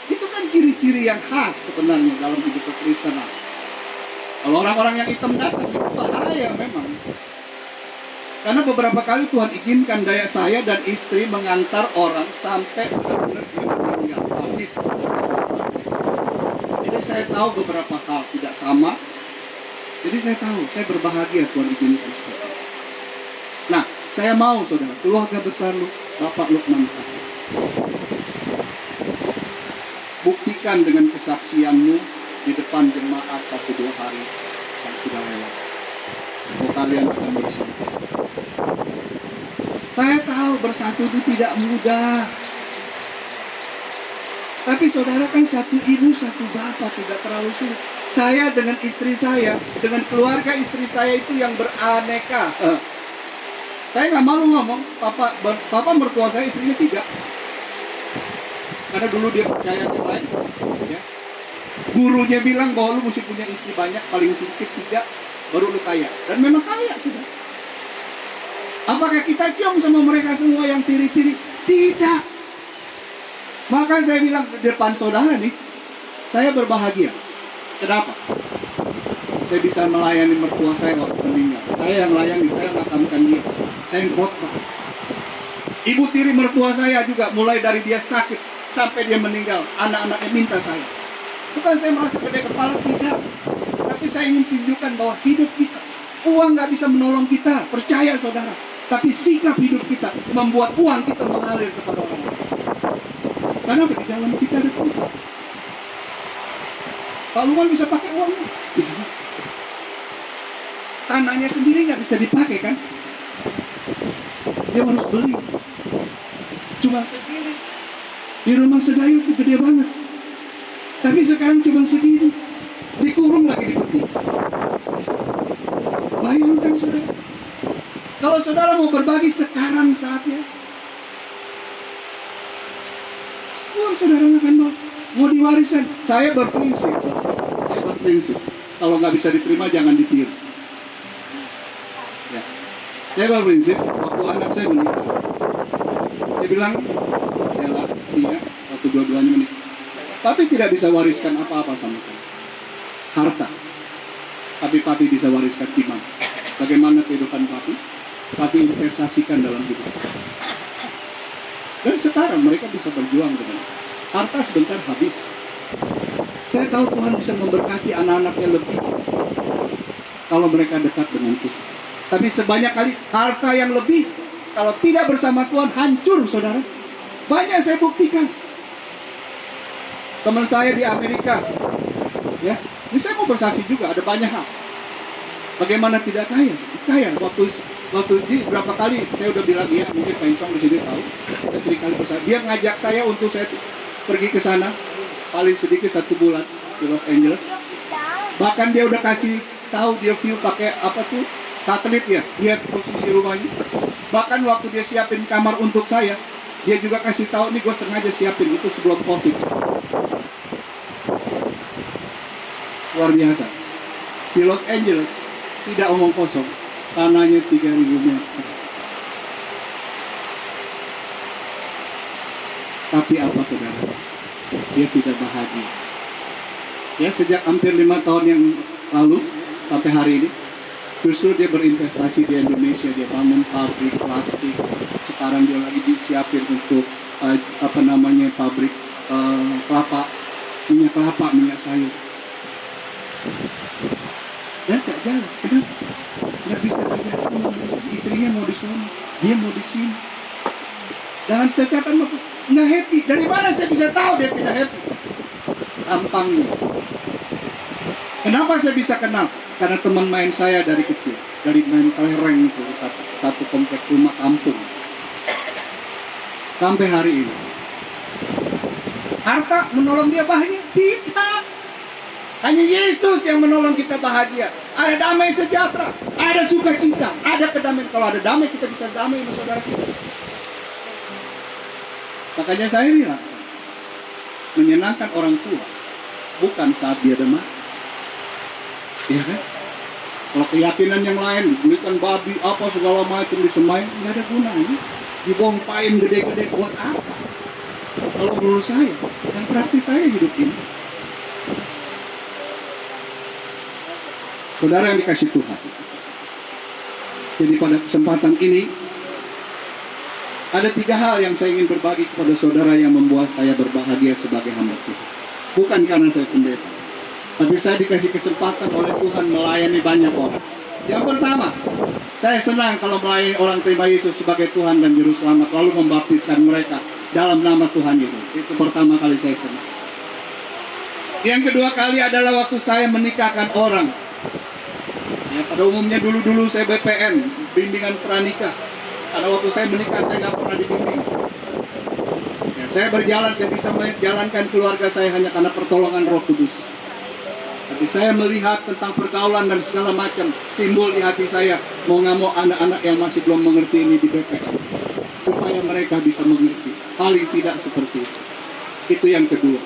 Itu kan ciri-ciri yang khas sebenarnya dalam hidup kekristenan. Kalau orang-orang yang hitam datang itu bahaya memang. Karena beberapa kali Tuhan izinkan saya dan istri mengantar orang sampai benar-benar dia meninggal habis. Jadi saya tahu beberapa hal tidak sama. Jadi saya tahu, saya berbahagia Tuhan izinkan seperti itu. Nah, saya mau saudara, keluarga besar lu, Bapak Lukman Khatib, buktikan dengan kesaksianmu di depan jemaat 1-2 hari yang sudah lewat. Oh, kalian akan bersatu. Saya tahu bersatu itu tidak mudah. Tapi saudara kan satu ibu, satu bapak, tidak terlalu sulit. Saya dengan istri saya, dengan keluarga istri saya itu yang beraneka. Saya nggak malu ngomong, papa mertua saya istrinya 3. Karena dulu dia percaya yang lain. Ya. Gurunya bilang bahwa lu mesti punya istri banyak, paling sedikit 3, baru lu kaya. Dan memang kaya sudah. Apakah kita ciong sama mereka semua yang tiri-tiri? Tidak. Maka saya bilang di depan saudara nih, saya berbahagia. Kenapa? Saya bisa melayani mertua saya waktu meninggal. Saya yang layani, saya makamkan dia. Saya yang khotbah. Ibu tiri mertua saya juga, mulai dari dia sakit sampai dia meninggal, anak-anaknya minta saya. Bukan saya merasa gede kepala, tidak. Tapi saya ingin tunjukkan bahwa hidup kita, uang nggak bisa menolong kita, percaya saudara. Tapi sikap hidup kita membuat uang kita mengalir kepada orang lain. Karena di dalam kita ada Tuhan. Pak Luman bisa pakai uangnya? Tidak bisa. Tanahnya sendiri nggak bisa dipakai kan? Dia harus beli. Cuma segini. Di rumah Sedayu itu gede banget. Tapi sekarang cuma segini. Dikurung lagi di peti. Bayangkan saudara. Kalau saudara mau berbagi sekarang saatnya. Uang saudara akan mau diwariskan. Saya berprinsip. Kalau nggak bisa diterima jangan ditiru. Ya. Saya berprinsip waktu anak saya menikah. Saya bilang, saya lah dia waktu dua-duanya menikah. Papi tidak bisa wariskan apa-apa sama kamu. Harta. Tapi papi bisa wariskan iman. Bagaimana kehidupan papi? Papi investasikan dalam hidup. Dan sekarang mereka bisa berjuang dengan harta sebentar habis. Saya tahu Tuhan bisa memberkati anak-anaknya lebih kalau mereka dekat dengan Tuhan. Tapi sebanyak kali harta yang lebih kalau tidak bersama Tuhan hancur, saudara. Banyak saya buktikan. Teman saya di Amerika, ya, ini saya mau bersaksi juga. Ada banyak hal. Bagaimana tidak kaya? Kaya. Waktu ini berapa kali saya udah bilang ya, mungkin Pak Incong di sini tahu. Saya sering kali bersaksi. Dia ngajak saya untuk saya pergi ke sana paling sedikit 1 bulan di Los Angeles. Bahkan dia udah kasih tahu dia view pakai apa tuh satelit ya, lihat posisi rumahnya. Bahkan waktu dia siapin kamar untuk saya, dia juga kasih tahu nih gue sengaja siapin itu sebelum COVID. Luar biasa. Di Los Angeles tidak omong kosong, tanahnya 3.000 meter. Tapi apa saudara? Dia tidak bahagia. Ya, sejak hampir 5 tahun yang lalu sampai hari ini, justru dia berinvestasi di Indonesia. Dia bangun pabrik plastik. Sekarang dia lagi siapin untuk pabrik minyak kelapa, minyak sayur. Dan gak jalan, kenapa? Gak bisa kerja sama, istrinya mau di sana, dia mau di sini. Dengan catatan nggak happy. Dari mana saya bisa tahu dia tidak happy? Tampangnya. Kenapa saya bisa kenal? Karena teman main saya dari kecil, dari main kelereng itu, satu komplek rumah kampung. Sampai hari ini. Harta menolong dia bahagia? Tidak. Hanya Yesus yang menolong kita bahagia. Ada damai sejahtera, ada sukacita, ada kedamaian. Kalau ada damai, kita bisa damai dengan saudara kita. Makanya saya bilang, menyenangkan orang tua bukan saat dia demam. Iya kan? Kalau keyakinan yang lain, dibelikan babi, apa segala macam disemain, nggak ada gunanya. Dibompain gede-gede buat apa? Kalau menurut saya, yang praktis saya hidup ini. Saudara yang dikasih Tuhan. Jadi pada kesempatan ini, ada 3 hal yang saya ingin berbagi kepada saudara yang membuat saya berbahagia sebagai hamba Tuhan. Bukan karena saya pendeta, tapi saya dikasih kesempatan oleh Tuhan melayani banyak orang. Yang pertama, saya senang kalau melayani orang terima Yesus sebagai Tuhan dan Juru Selamat, lalu membaptiskan mereka dalam nama Tuhan Yesus. Itu pertama kali saya senang. Yang kedua kali adalah waktu saya menikahkan orang. Ya, pada umumnya dulu saya BPN, bimbingan pranikah. Karena waktu saya menikah saya nggak pernah dibimbing. Ya, saya berjalan, saya bisa menjalankan keluarga saya hanya karena pertolongan Roh Kudus. Tapi saya melihat tentang pergaulan dan segala macam timbul di hati saya, mau nggak mau anak-anak yang masih belum mengerti ini di BPN, supaya mereka bisa mengerti. Paling tidak seperti itu. Itu yang kedua.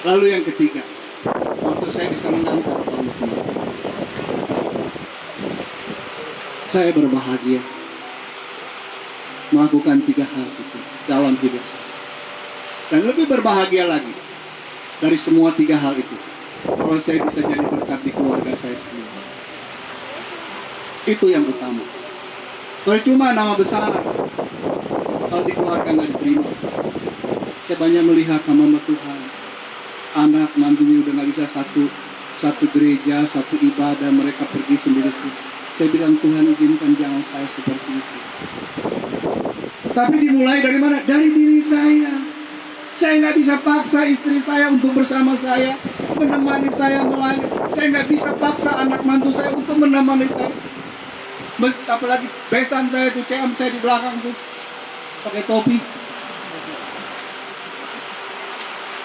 Lalu yang ketiga, waktu saya bisa menangkap Allah, saya berbahagia melakukan 3 hal itu dalam hidup saya. Dan lebih berbahagia lagi dari semua 3 hal itu, kalau saya bisa jadi berkat di keluarga saya sendiri. Itu yang utama. Percuma nama besar kalau di keluarga nggak diterima. Saya banyak melihat nama Tuhan, anak mantunya udah nggak bisa satu gereja, satu ibadah, mereka pergi sendiri-sendiri. Saya bilang, Tuhan izinkan jangan saya seperti itu. Tapi dimulai dari mana? Dari diri saya. Saya nggak bisa paksa istri saya untuk bersama saya, menemani saya melayani. Saya nggak bisa paksa anak mantu saya untuk menemani saya. Apalagi besan saya tuh, CM saya di belakang tuh, pakai topi.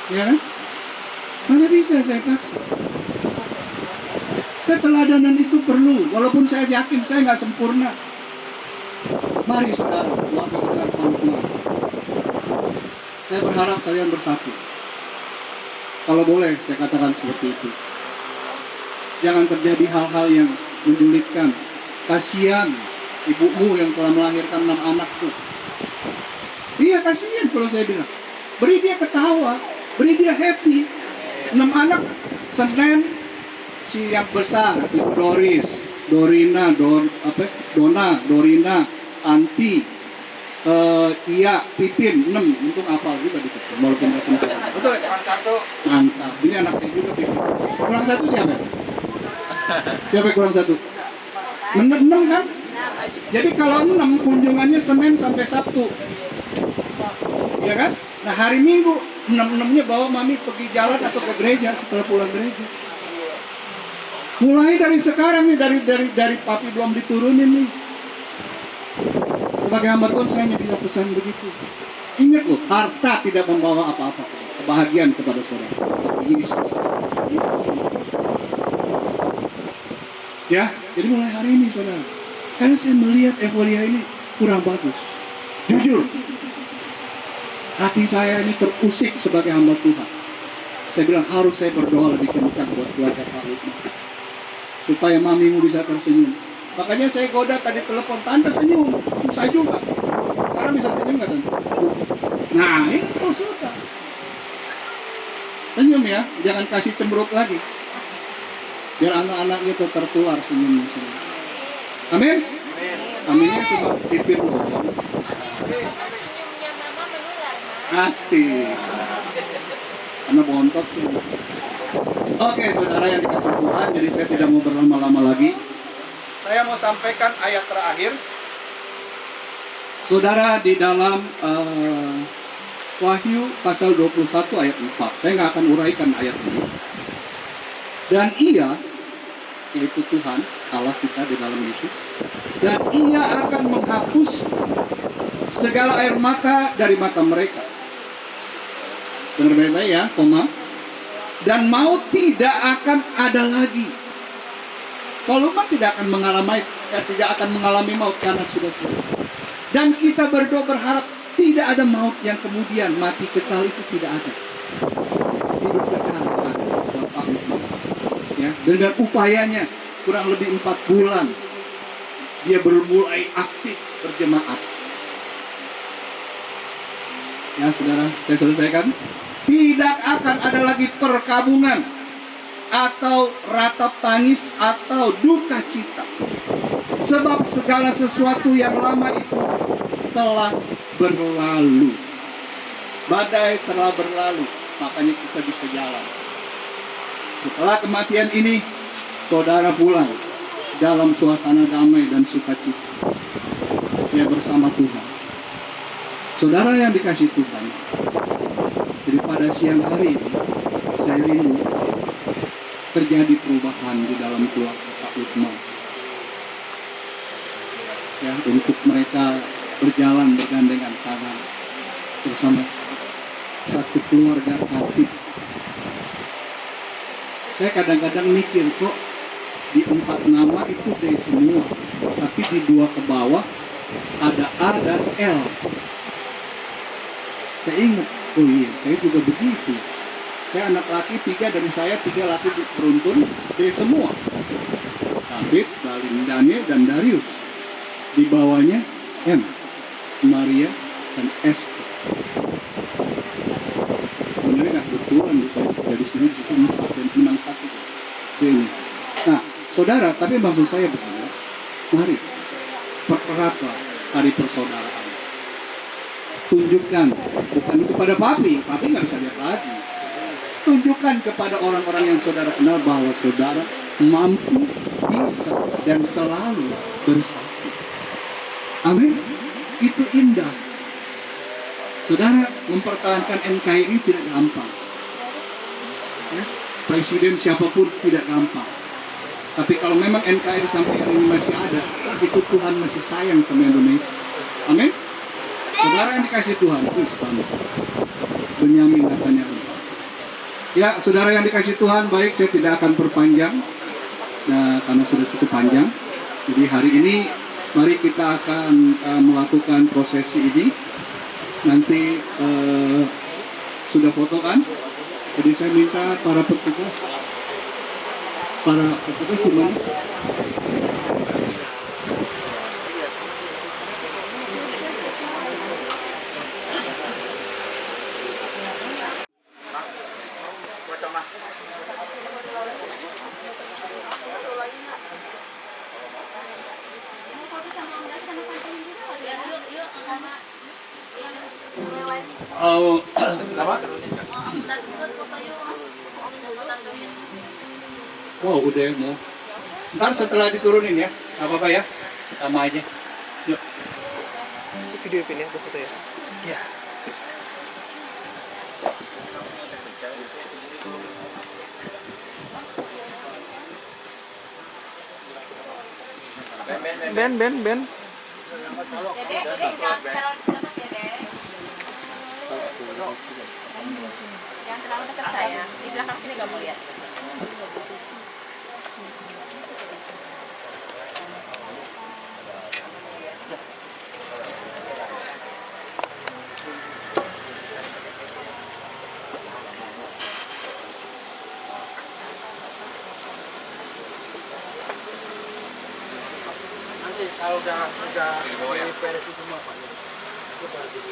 Ya kan? Mana bisa saya paksa? Keteladanan itu perlu, walaupun saya yakin saya nggak sempurna. Mari saudara, keluarga besar Paulus. Saya berharap kalian bersatu. Kalau boleh, saya katakan seperti itu. Jangan terjadi hal-hal yang menyulitkan. Kasihan ibumu yang telah melahirkan 6 anak tuh. Iya, kasihan kalau saya bilang. Beri dia ketawa, beri dia happy. 6 anak, Senin, si yang besar, Ibu Doris, Dorina, Dona, Dorina, Anti, Iya, Pipin, 6, untung apal juga di situ. Walaupun nggak sempat. Betul. Kurang 1. Mantap. Ini anak saya juga Pipin. Kurang 1 siapa? Siapa yang kurang 1? 6 kan? Jadi kalau 6 kunjungannya Senin sampai Sabtu, ya kan? Nah hari Minggu 6-6-nya bawa mami pergi jalan atau ke gereja setelah pulang gereja. Mulai dari sekarang nih, dari papi belum diturunin nih. Sebagai hamba Tuhan saya hanya bisa pesan begitu. Ingat loh, harta tidak membawa apa-apa, kebahagiaan kepada saudara. Tapi Yesus. Ya, jadi mulai hari ini saudara, karena saya melihat euforia ini kurang bagus. Jujur, hati saya ini terusik sebagai hamba Tuhan. Saya bilang harus saya berdoa lebih kencang buat keluarga Pak Lukman, supaya mamimu bisa tersenyum. Makanya saya goda tadi telepon, tante senyum, susah juga. Sekarang bisa senyum nggak tante? Nah itu sudah. Senyum ya, jangan kasih cemberut lagi. Biar anak-anaknya itu tertular senyumnya. Amin? Aminnya sebab pipin loh. Asik. Karena bontot sih. Oke, saudara yang dikasih Tuhan, jadi saya tidak mau berlama-lama lagi. Saya mau sampaikan ayat terakhir. Saudara, di dalam Wahyu pasal 21 ayat 4. Saya nggak akan uraikan ayat ini. Dan ia, yaitu Tuhan, Allah kita di dalam Yesus, dan ia akan menghapus segala air mata dari mata mereka. Dengar baik-baik ya, koma. Dan maut tidak akan ada lagi. Kalau umat tidak akan mengalami maut karena sudah selesai. Dan kita berdoa berharap tidak ada maut yang kemudian mati kekal itu tidak ada. Hidup kekal ada. Bapak Ibu. Ya, dengan upayanya kurang lebih 4 bulan dia bermulai aktif berjemaat. Ya saudara, saya selesaikan. Tidak akan ada lagi perkabungan atau ratap tangis atau duka cita. Sebab segala sesuatu yang lama itu telah berlalu. Badai telah berlalu, makanya kita bisa jalan. Setelah kematian ini, saudara pulang dalam suasana damai dan sukacita. Ya, bersama Tuhan. Saudara yang dikasih Tuhan, jadi pada siang hari ini, saya rindu terjadi perubahan di dalam keluarga Pak Lukman. Ya, untuk mereka berjalan bergandengan tangan bersama satu keluarga aktif. Saya kadang-kadang mikir kok di 4 nama itu D semua, tapi di 2 ke bawah ada A dan L. Saya ingat, oh iya, saya juga begitu. Saya anak laki 3 dari saya 3 laki beruntun D semua. David, Balin, Daniel, dan Darius. Di bawahnya M, Maria, dan Esther. Sebenarnya nggak betulan dari sini di situ 4 dan menang 1. Ini. Nah, saudara, tapi maksud saya begini, mari pereratlah hari persaudaraan. Tunjukkan, bukan kepada papi nggak bisa lihat lagi. Tunjukkan kepada orang-orang yang saudara kenal bahwa saudara mampu, bisa, dan selalu bersatu. Amin. Itu indah. Saudara, mempertahankan NKRI tidak gampang. Ya, presiden siapapun tidak gampang. Tapi kalau memang NKRI sampai hari ini masih ada, itu Tuhan masih sayang sama Indonesia. Amin. Saudara yang dikasih Tuhan, terus bantu. Benyamin katanya. Ya, saudara yang dikasih Tuhan, baik, saya tidak akan perpanjang. Nah, karena sudah cukup panjang. Jadi hari ini mari kita akan melakukan prosesi ini. Nanti sudah foto kan? Jadi saya minta para petugas di mana? Oh, apa? Wow, udah mau. Ntar setelah diturunin ya, nggak apa-apa ya, sama aja. Yuk. Video ini aku foto ya. Iya. Ben. Jangan terlalu dekat saya. Di belakang sini kamu lihat. Nanti kalau udah beresin semua Pak. Itu baru jadi.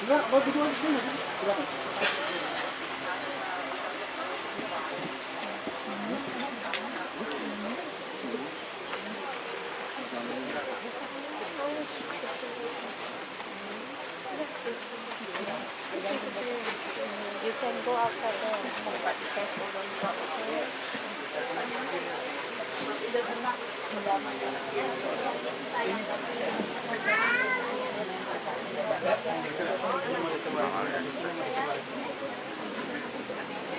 You can go outside there. Be careful, don't go outside.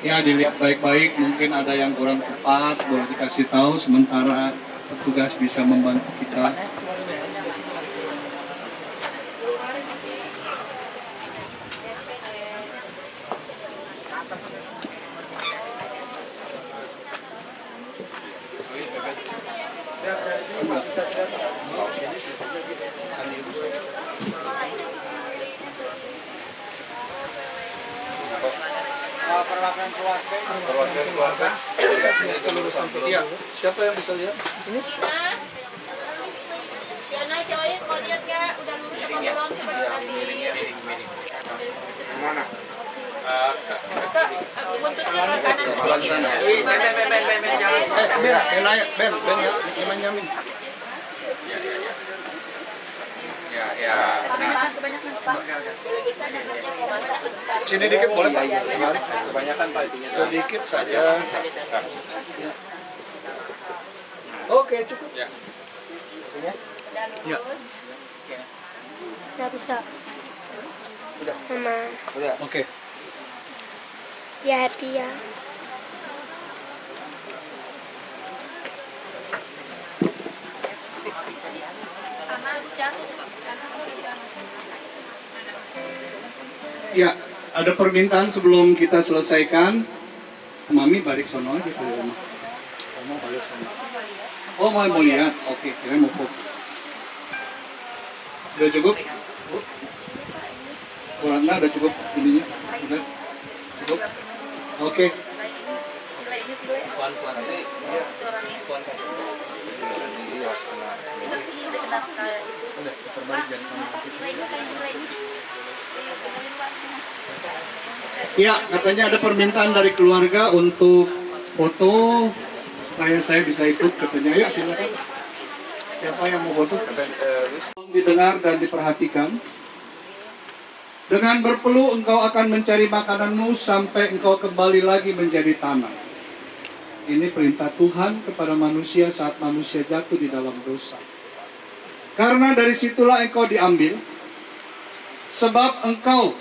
Ya, dilihat baik-baik, mungkin ada yang kurang tepat, boleh dikasih tahu sementara petugas bisa membantu kita. Iya, siapa yang bisa lihat? Diana, cobain mau lihat nggak? Udah lurus apa belum? Coba lihat. Mana? Buntutnya ke kanan sedikit. Ben ya, gimana nyamin? Ya. Sini dikit boleh Pak? Kebanyakan Pak itunya. Sedikit saja. Oke, cukup. Ya. Ya. Nggak bisa. Mama. Oke. Ya happy ya. Ya, ada permintaan sebelum kita selesaikan. Mami balik sono aja ke rumah. Mau balik sono. Oh, mau lihat. Oke, kira mau foto. Udah cukup? Kurangnya udah cukup ininya? Udah? Cukup? Oke. Ya, katanya ada permintaan dari keluarga untuk foto supaya saya bisa ikut katanya. Ya, silakan. Siapa yang mau foto? Tolong didengar dan diperhatikan. Dengan berpeluh engkau akan mencari makananmu sampai engkau kembali lagi menjadi tanah. Ini perintah Tuhan kepada manusia saat manusia jatuh di dalam dosa. Karena dari situlah engkau diambil, sebab engkau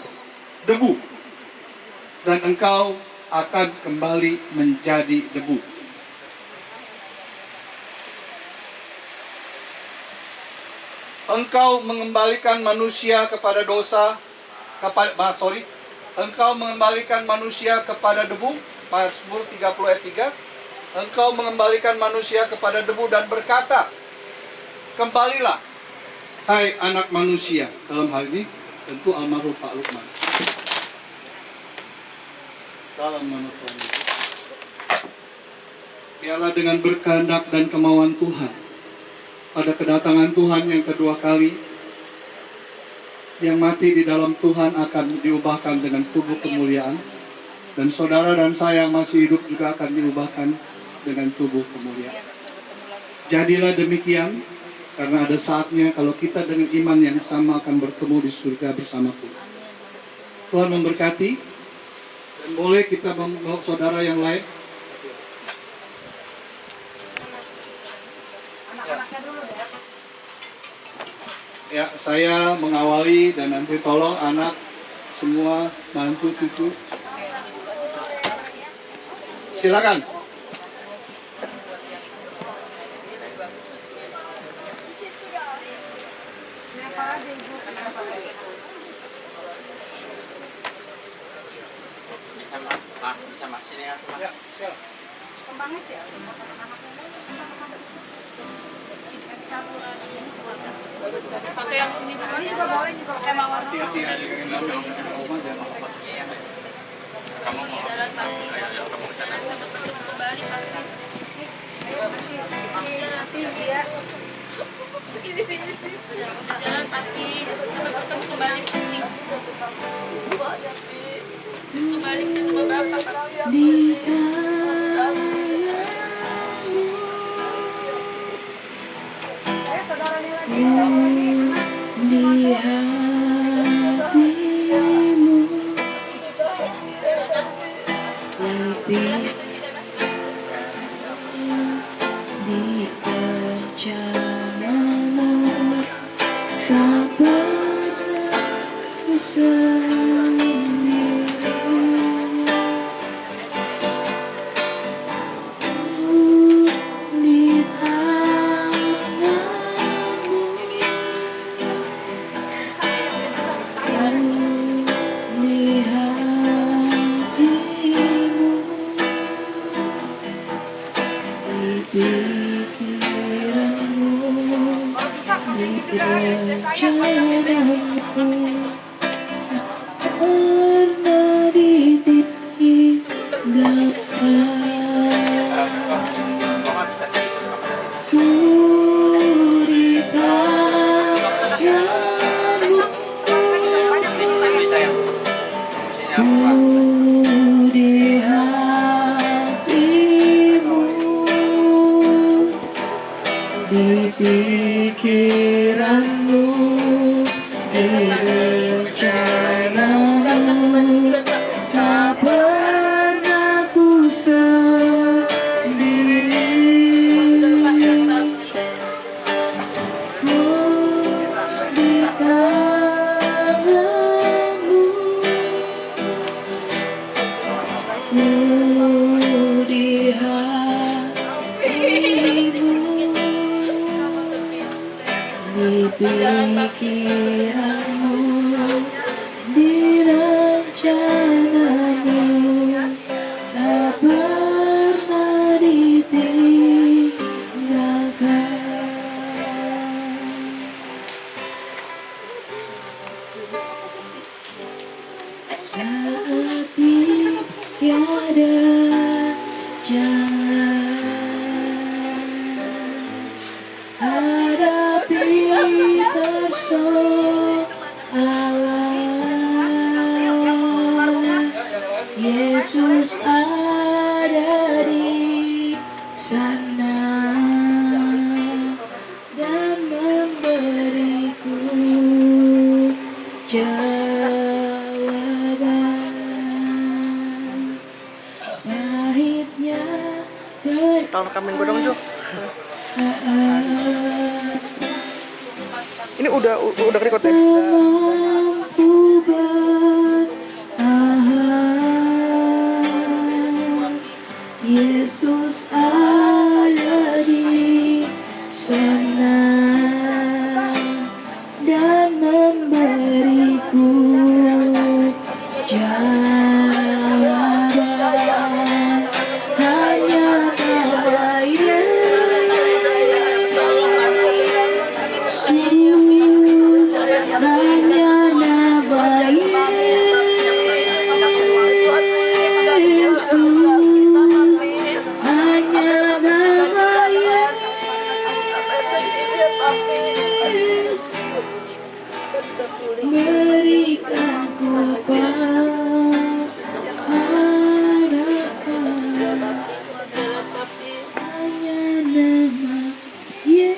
debu, dan engkau akan kembali menjadi debu. Engkau mengembalikan manusia kepada dosa, engkau mengembalikan manusia kepada debu, Mazmur 30 ayat 3. Engkau mengembalikan manusia kepada debu dan berkata, kembalilah, hai anak manusia. Dalam hal ini tentu almarhum Pak Lukman. Dalam nama Tuhan Yesus. Biarlah dengan berkehendak dan kemauan Tuhan, pada kedatangan Tuhan yang kedua kali, yang mati di dalam Tuhan akan diubahkan dengan tubuh kemuliaan, dan saudara dan saya yang masih hidup juga akan diubahkan dengan tubuh kemuliaan. Jadilah demikian, karena ada saatnya kalau kita dengan iman yang sama akan bertemu di surga bersama Tuhan. Tuhan memberkati, dan boleh kita membawa saudara yang lain. Ya, saya mengawali dan nanti tolong anak semua mantu cucu. Silakan. Bisa sini ya. Ya, siap. Kembangnya sih. Pakai yang ini dulu. Ini juga boleh juga pakai mawar. Hati-hati ya dengan Oma jangan apa. Kamu mau Jalan pagi. Kamu kesana. Kembali pagi. Nanti dia. Jalan pagi. Sampai ketemu kembali sini. di hatimu lebih di rencanamu tak pernah sendiri. Di tanganmu di hatimu di pikiranmu di rencanamu pernah ditinggalkan. Ku di tanganmu, ku di hatimu, di pikiranmu, di rencanamu, tak pernah ku sendiri. Ku di tanganmu, ku di hatimu, di pikiranmu, di rencanamu, tak pernah ditinggalkan. Saat tiada jalan, hadapi persoalan, Yesus ada di sana dan memberiku jawaban. Pahitnya Tolong rekamin gue dong, Jo. Ini udah record ya? mampu bertahan, Yesus ada di sana dan memberiku jawaban. Hanya nama Yesus, hanya nama Yesus, hanya nama Yesus berikanku pengharapan. Hanya nama Yesus,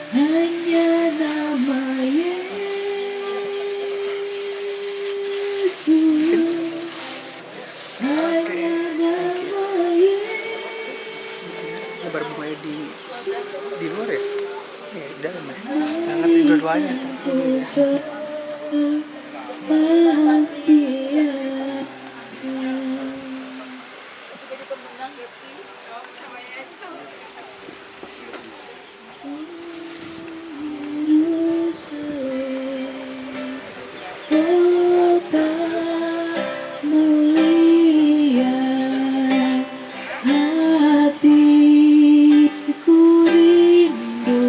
hanya nama Yesus, hanya nama Ini baru mulai di luar ya? Di dalam ya? Nggak ngerti dua-duanya. kepastian. Yerusalem, kota mulia, hatiku rindu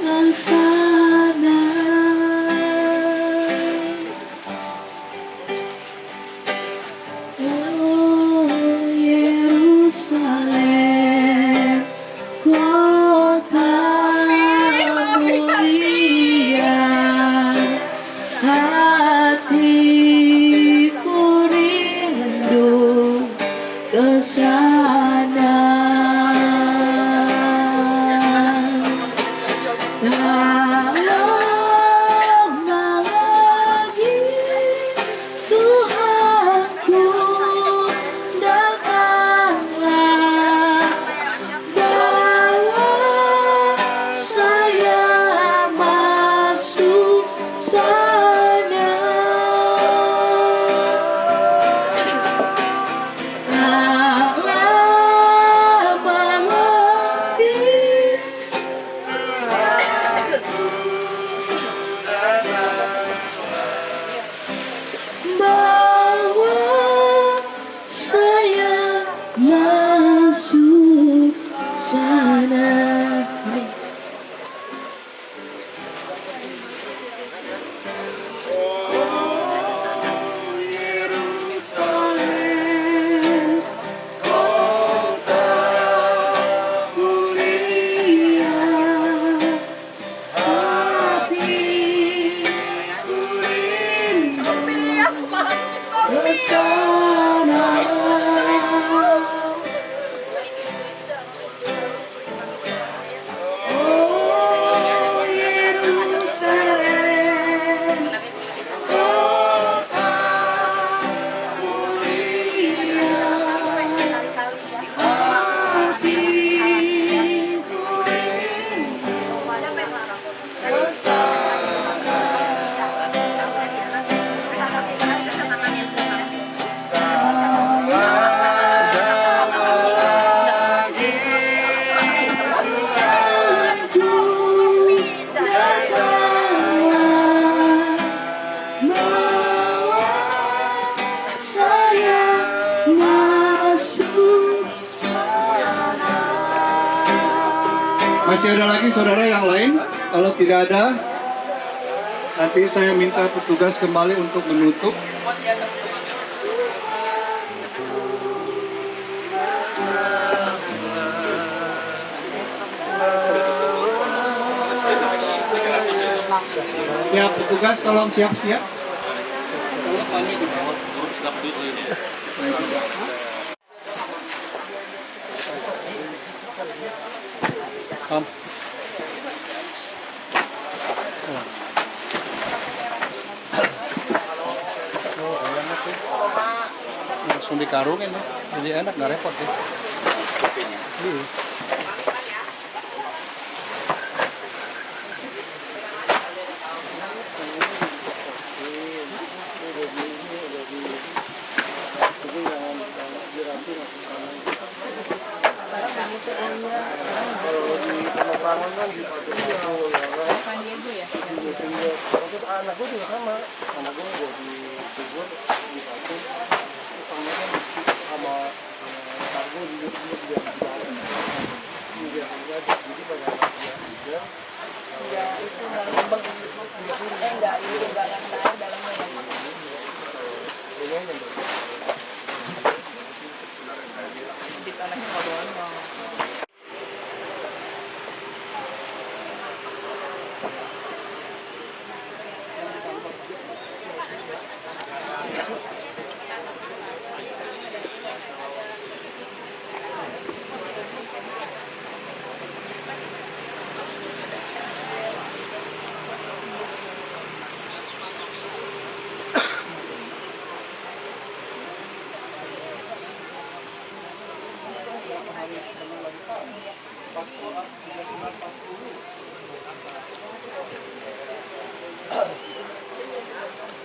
ke sana. Masih ada lagi saudara yang lain? Kalau tidak ada, nanti saya minta petugas kembali untuk menutup. Ya, petugas tolong siap-siap. Kalau kami di bawah. Langsung dikarungin ya. Jadi enak, nggak repot ya.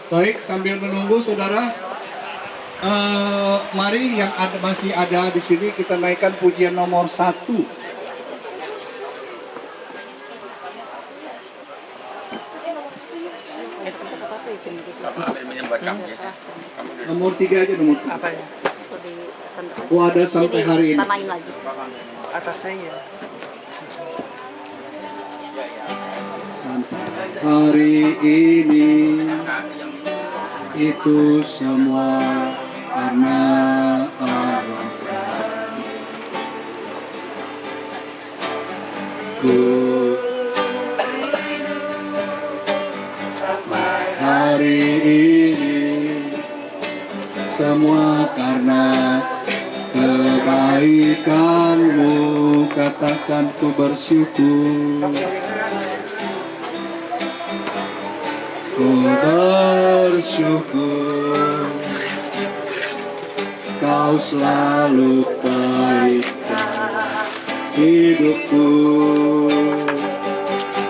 Baik, sambil menunggu saudara, mari yang masih ada di sini kita naikkan pujian nomor 1. Nomor 3 aja, nomor 3. Apa ya? Oh, ada sampai hari ini. Tambahin lagi. Atas saya. Sampai hari ini itu semua karena Allah. Sampai hari ini semua karena kebaikanmu, katakan ku bersyukur. Ku bersyukur, kau selalu baikkan hidupku.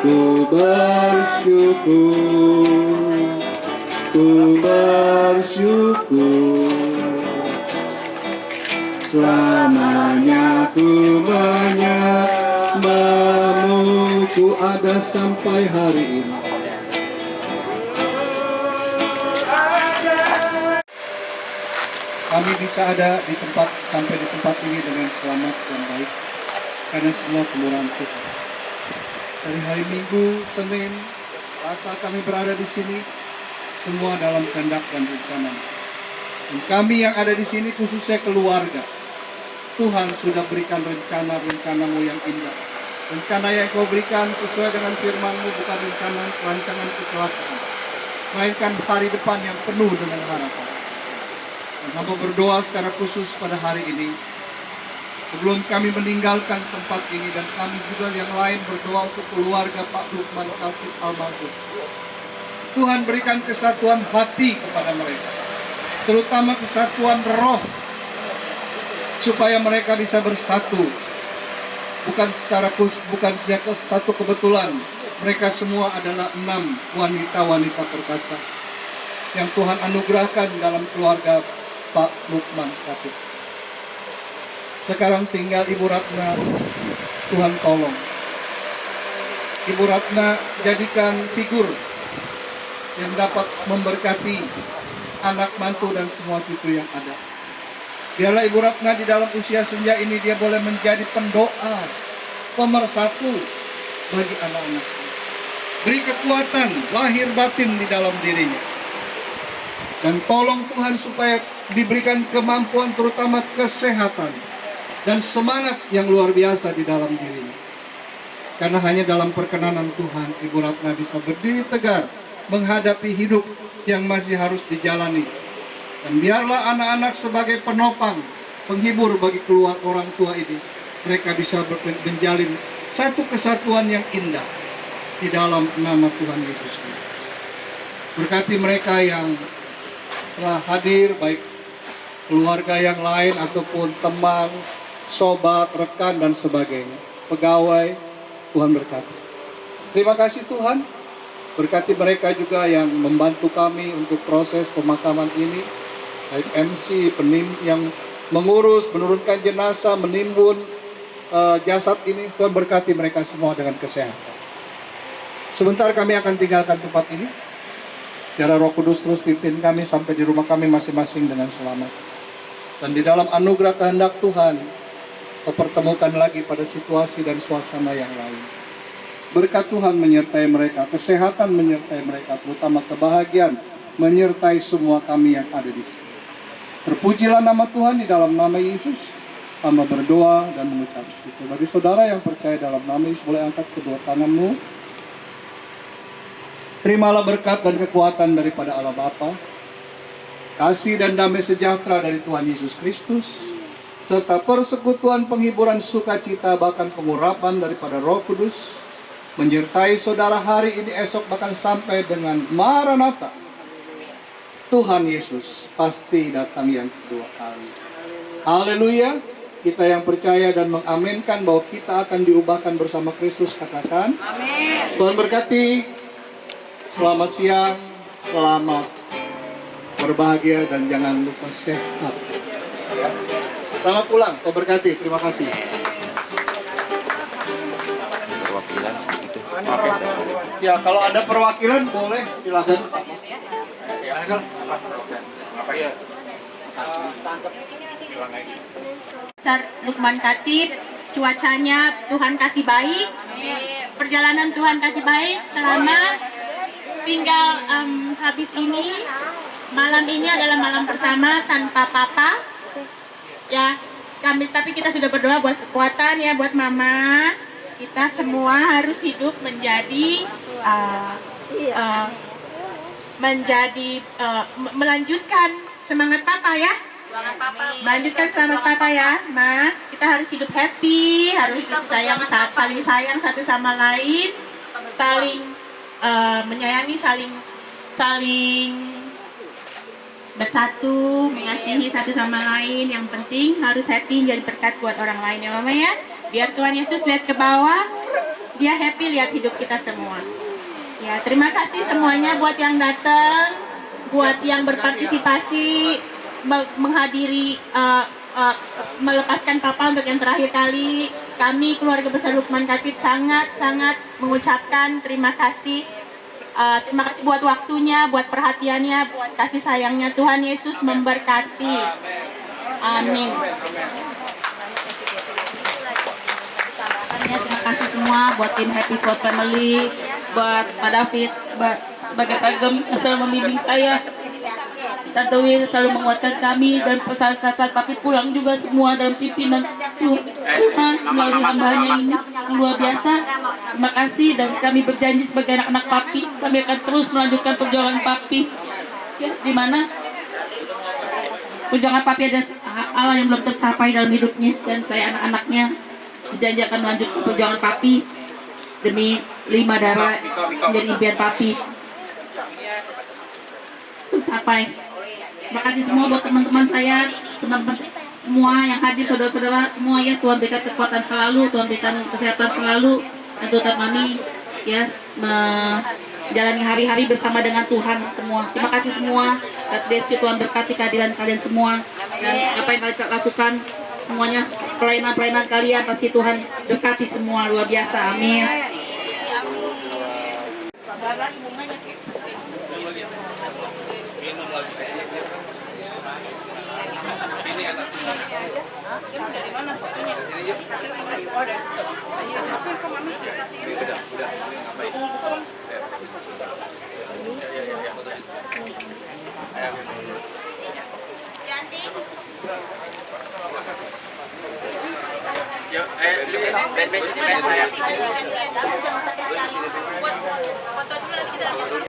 Ku bersyukur, ku bersyukur. Selamanya ku menyembahmu, ku ada sampai hari ini. Kami bisa ada di tempat, sampai di tempat ini dengan selamat dan baik karena semua kemurahan Tuhan. Dari hari Minggu, Senin, Selasa kami berada di sini, semua dalam kehendak dan rencana. Dan kami yang ada di sini khususnya keluarga, Tuhan sudah berikan rencana-rencanamu yang indah. Rencana yang kau berikan sesuai dengan firman-Mu, bukan rencana rancangan kecelakaan, melainkan hari depan yang penuh dengan harapan. Dan hamba berdoa secara khusus pada hari ini, sebelum kami meninggalkan tempat ini, dan kami juga yang lain berdoa untuk keluarga Pak Lukman Kafif almarhum. Tuhan berikan kesatuan hati kepada mereka, terutama kesatuan roh, supaya mereka bisa bersatu. Bukan satu kebetulan, mereka semua adalah 6 wanita-wanita perkasa yang Tuhan anugerahkan dalam keluarga Pak Lukman Kafif. Sekarang tinggal Ibu Ratna, Tuhan tolong. Ibu Ratna jadikan figur yang dapat memberkati anak mantu dan semua cucu yang ada. Biarlah Ibu Ratna di dalam usia senja ini dia boleh menjadi pendoa pemersatu bagi anak-anak. Beri kekuatan lahir batin di dalam dirinya. Dan tolong Tuhan supaya diberikan kemampuan terutama kesehatan dan semangat yang luar biasa di dalam dirinya. Karena hanya dalam perkenanan Tuhan Ibu Ratna bisa berdiri tegar menghadapi hidup yang masih harus dijalani. Dan biarlah anak-anak sebagai penopang, penghibur bagi keluar orang tua ini, mereka bisa menjalin satu kesatuan yang indah di dalam nama Tuhan Yesus Kristus. Berkati mereka yang telah hadir, baik keluarga yang lain ataupun teman, sobat, rekan dan sebagainya, pegawai, Tuhan berkati. Terima kasih Tuhan, berkati mereka juga yang membantu kami untuk proses pemakaman ini, baik MC, yang mengurus, menurunkan jenazah, menimbun jasad ini. Tuhan berkati mereka semua dengan kesehatan. Sebentar kami akan tinggalkan tempat ini. Biar Roh Kudus terus pimpin kami sampai di rumah kami masing-masing dengan selamat. Dan di dalam anugerah kehendak Tuhan, pertemukan lagi pada situasi dan suasana yang lain. Berkat Tuhan menyertai mereka, kesehatan menyertai mereka, terutama kebahagiaan menyertai semua kami yang ada di sini. Terpujilah nama Tuhan di dalam nama Yesus. Hamba berdoa dan mengucap syukur. Bagi saudara yang percaya dalam nama Yesus, boleh angkat kedua tanganmu. Terimalah berkat dan kekuatan daripada Allah Bapa, kasih dan damai sejahtera dari Tuhan Yesus Kristus, serta persekutuan penghiburan sukacita bahkan pengurapan daripada Roh Kudus, menyertai saudara hari ini, esok, bahkan sampai dengan Maranatha. Tuhan Yesus pasti datang yang kedua kali. Haleluya. Kita yang percaya dan mengaminkan bahwa kita akan diubahkan bersama Kristus, katakan amin. Tuhan berkati. Selamat siang, selamat berbahagia dan jangan lupa sehat. Selamat pulang, Tuhan berkati. Terima kasih. Perwakilan itu. Ya, kalau ada perwakilan boleh silakan. Lukman Katib, cuacanya Tuhan kasih baik, perjalanan Tuhan kasih baik, selamat. Tinggal habis ini, malam ini adalah malam bersama tanpa papa. Ya, tapi kita sudah berdoa buat kekuatan ya, buat mama. Kita semua harus hidup menjadi melanjutkan semangat papa ya. Melanjutkan semangat papa ya, Ma. Kita harus hidup happy, harus hidup saling sayang satu sama lain, saling menyayangi, saling bersatu, mengasihi satu sama lain. Yang penting harus happy, jadi berkat buat orang lain ya Mama ya. Biar Tuhan Yesus lihat ke bawah, dia happy lihat hidup kita semua. Ya, terima kasih semuanya buat yang datang, buat yang berpartisipasi, menghadiri, melepaskan Papa untuk yang terakhir kali. Kami keluarga besar Lukman Katib sangat mengucapkan terima kasih. Terima kasih buat waktunya, buat perhatiannya, buat kasih sayangnya. Tuhan Yesus memberkati. Amin. Terima kasih semua buat tim Happy Sword Family, buat Pak David, sebagai pagam selalu membimbing saya. Tante Wi selalu menguatkan kami, dan saat Papi pulang juga semua dalam pimpinan Tuhan melalui hambanya ini yang luar biasa. Terima kasih, dan kami berjanji sebagai anak-anak Papi, kami akan terus melanjutkan perjuangan Papi. Ya, di mana perjuangan Papi ada Allah yang belum tercapai dalam hidupnya, dan saya anak-anaknya berjanji akan melanjutkan perjuangan Papi demi 5 darah menjadi impian Papi tercapai. Terima kasih semua buat teman-teman saya, teman-teman semua yang hadir, saudara-saudara semua ya. Tuhan berikan kekuatan selalu, Tuhan berikan kesehatan selalu, dan Tuhan kami ya menjalani hari-hari bersama dengan Tuhan semua. Terima kasih semua. God bless you. Tuhan berkati kehadiran kalian semua, dan apa yang kalian lakukan semuanya, pelayanan-pelayanan kalian pasti Tuhan berkati semua luar biasa. Amin. Minum lagi. Ini atas semua. Dari mana fotonya? Oh, dari situ. Yuk, bensin saya. Buat foto dulu nanti kita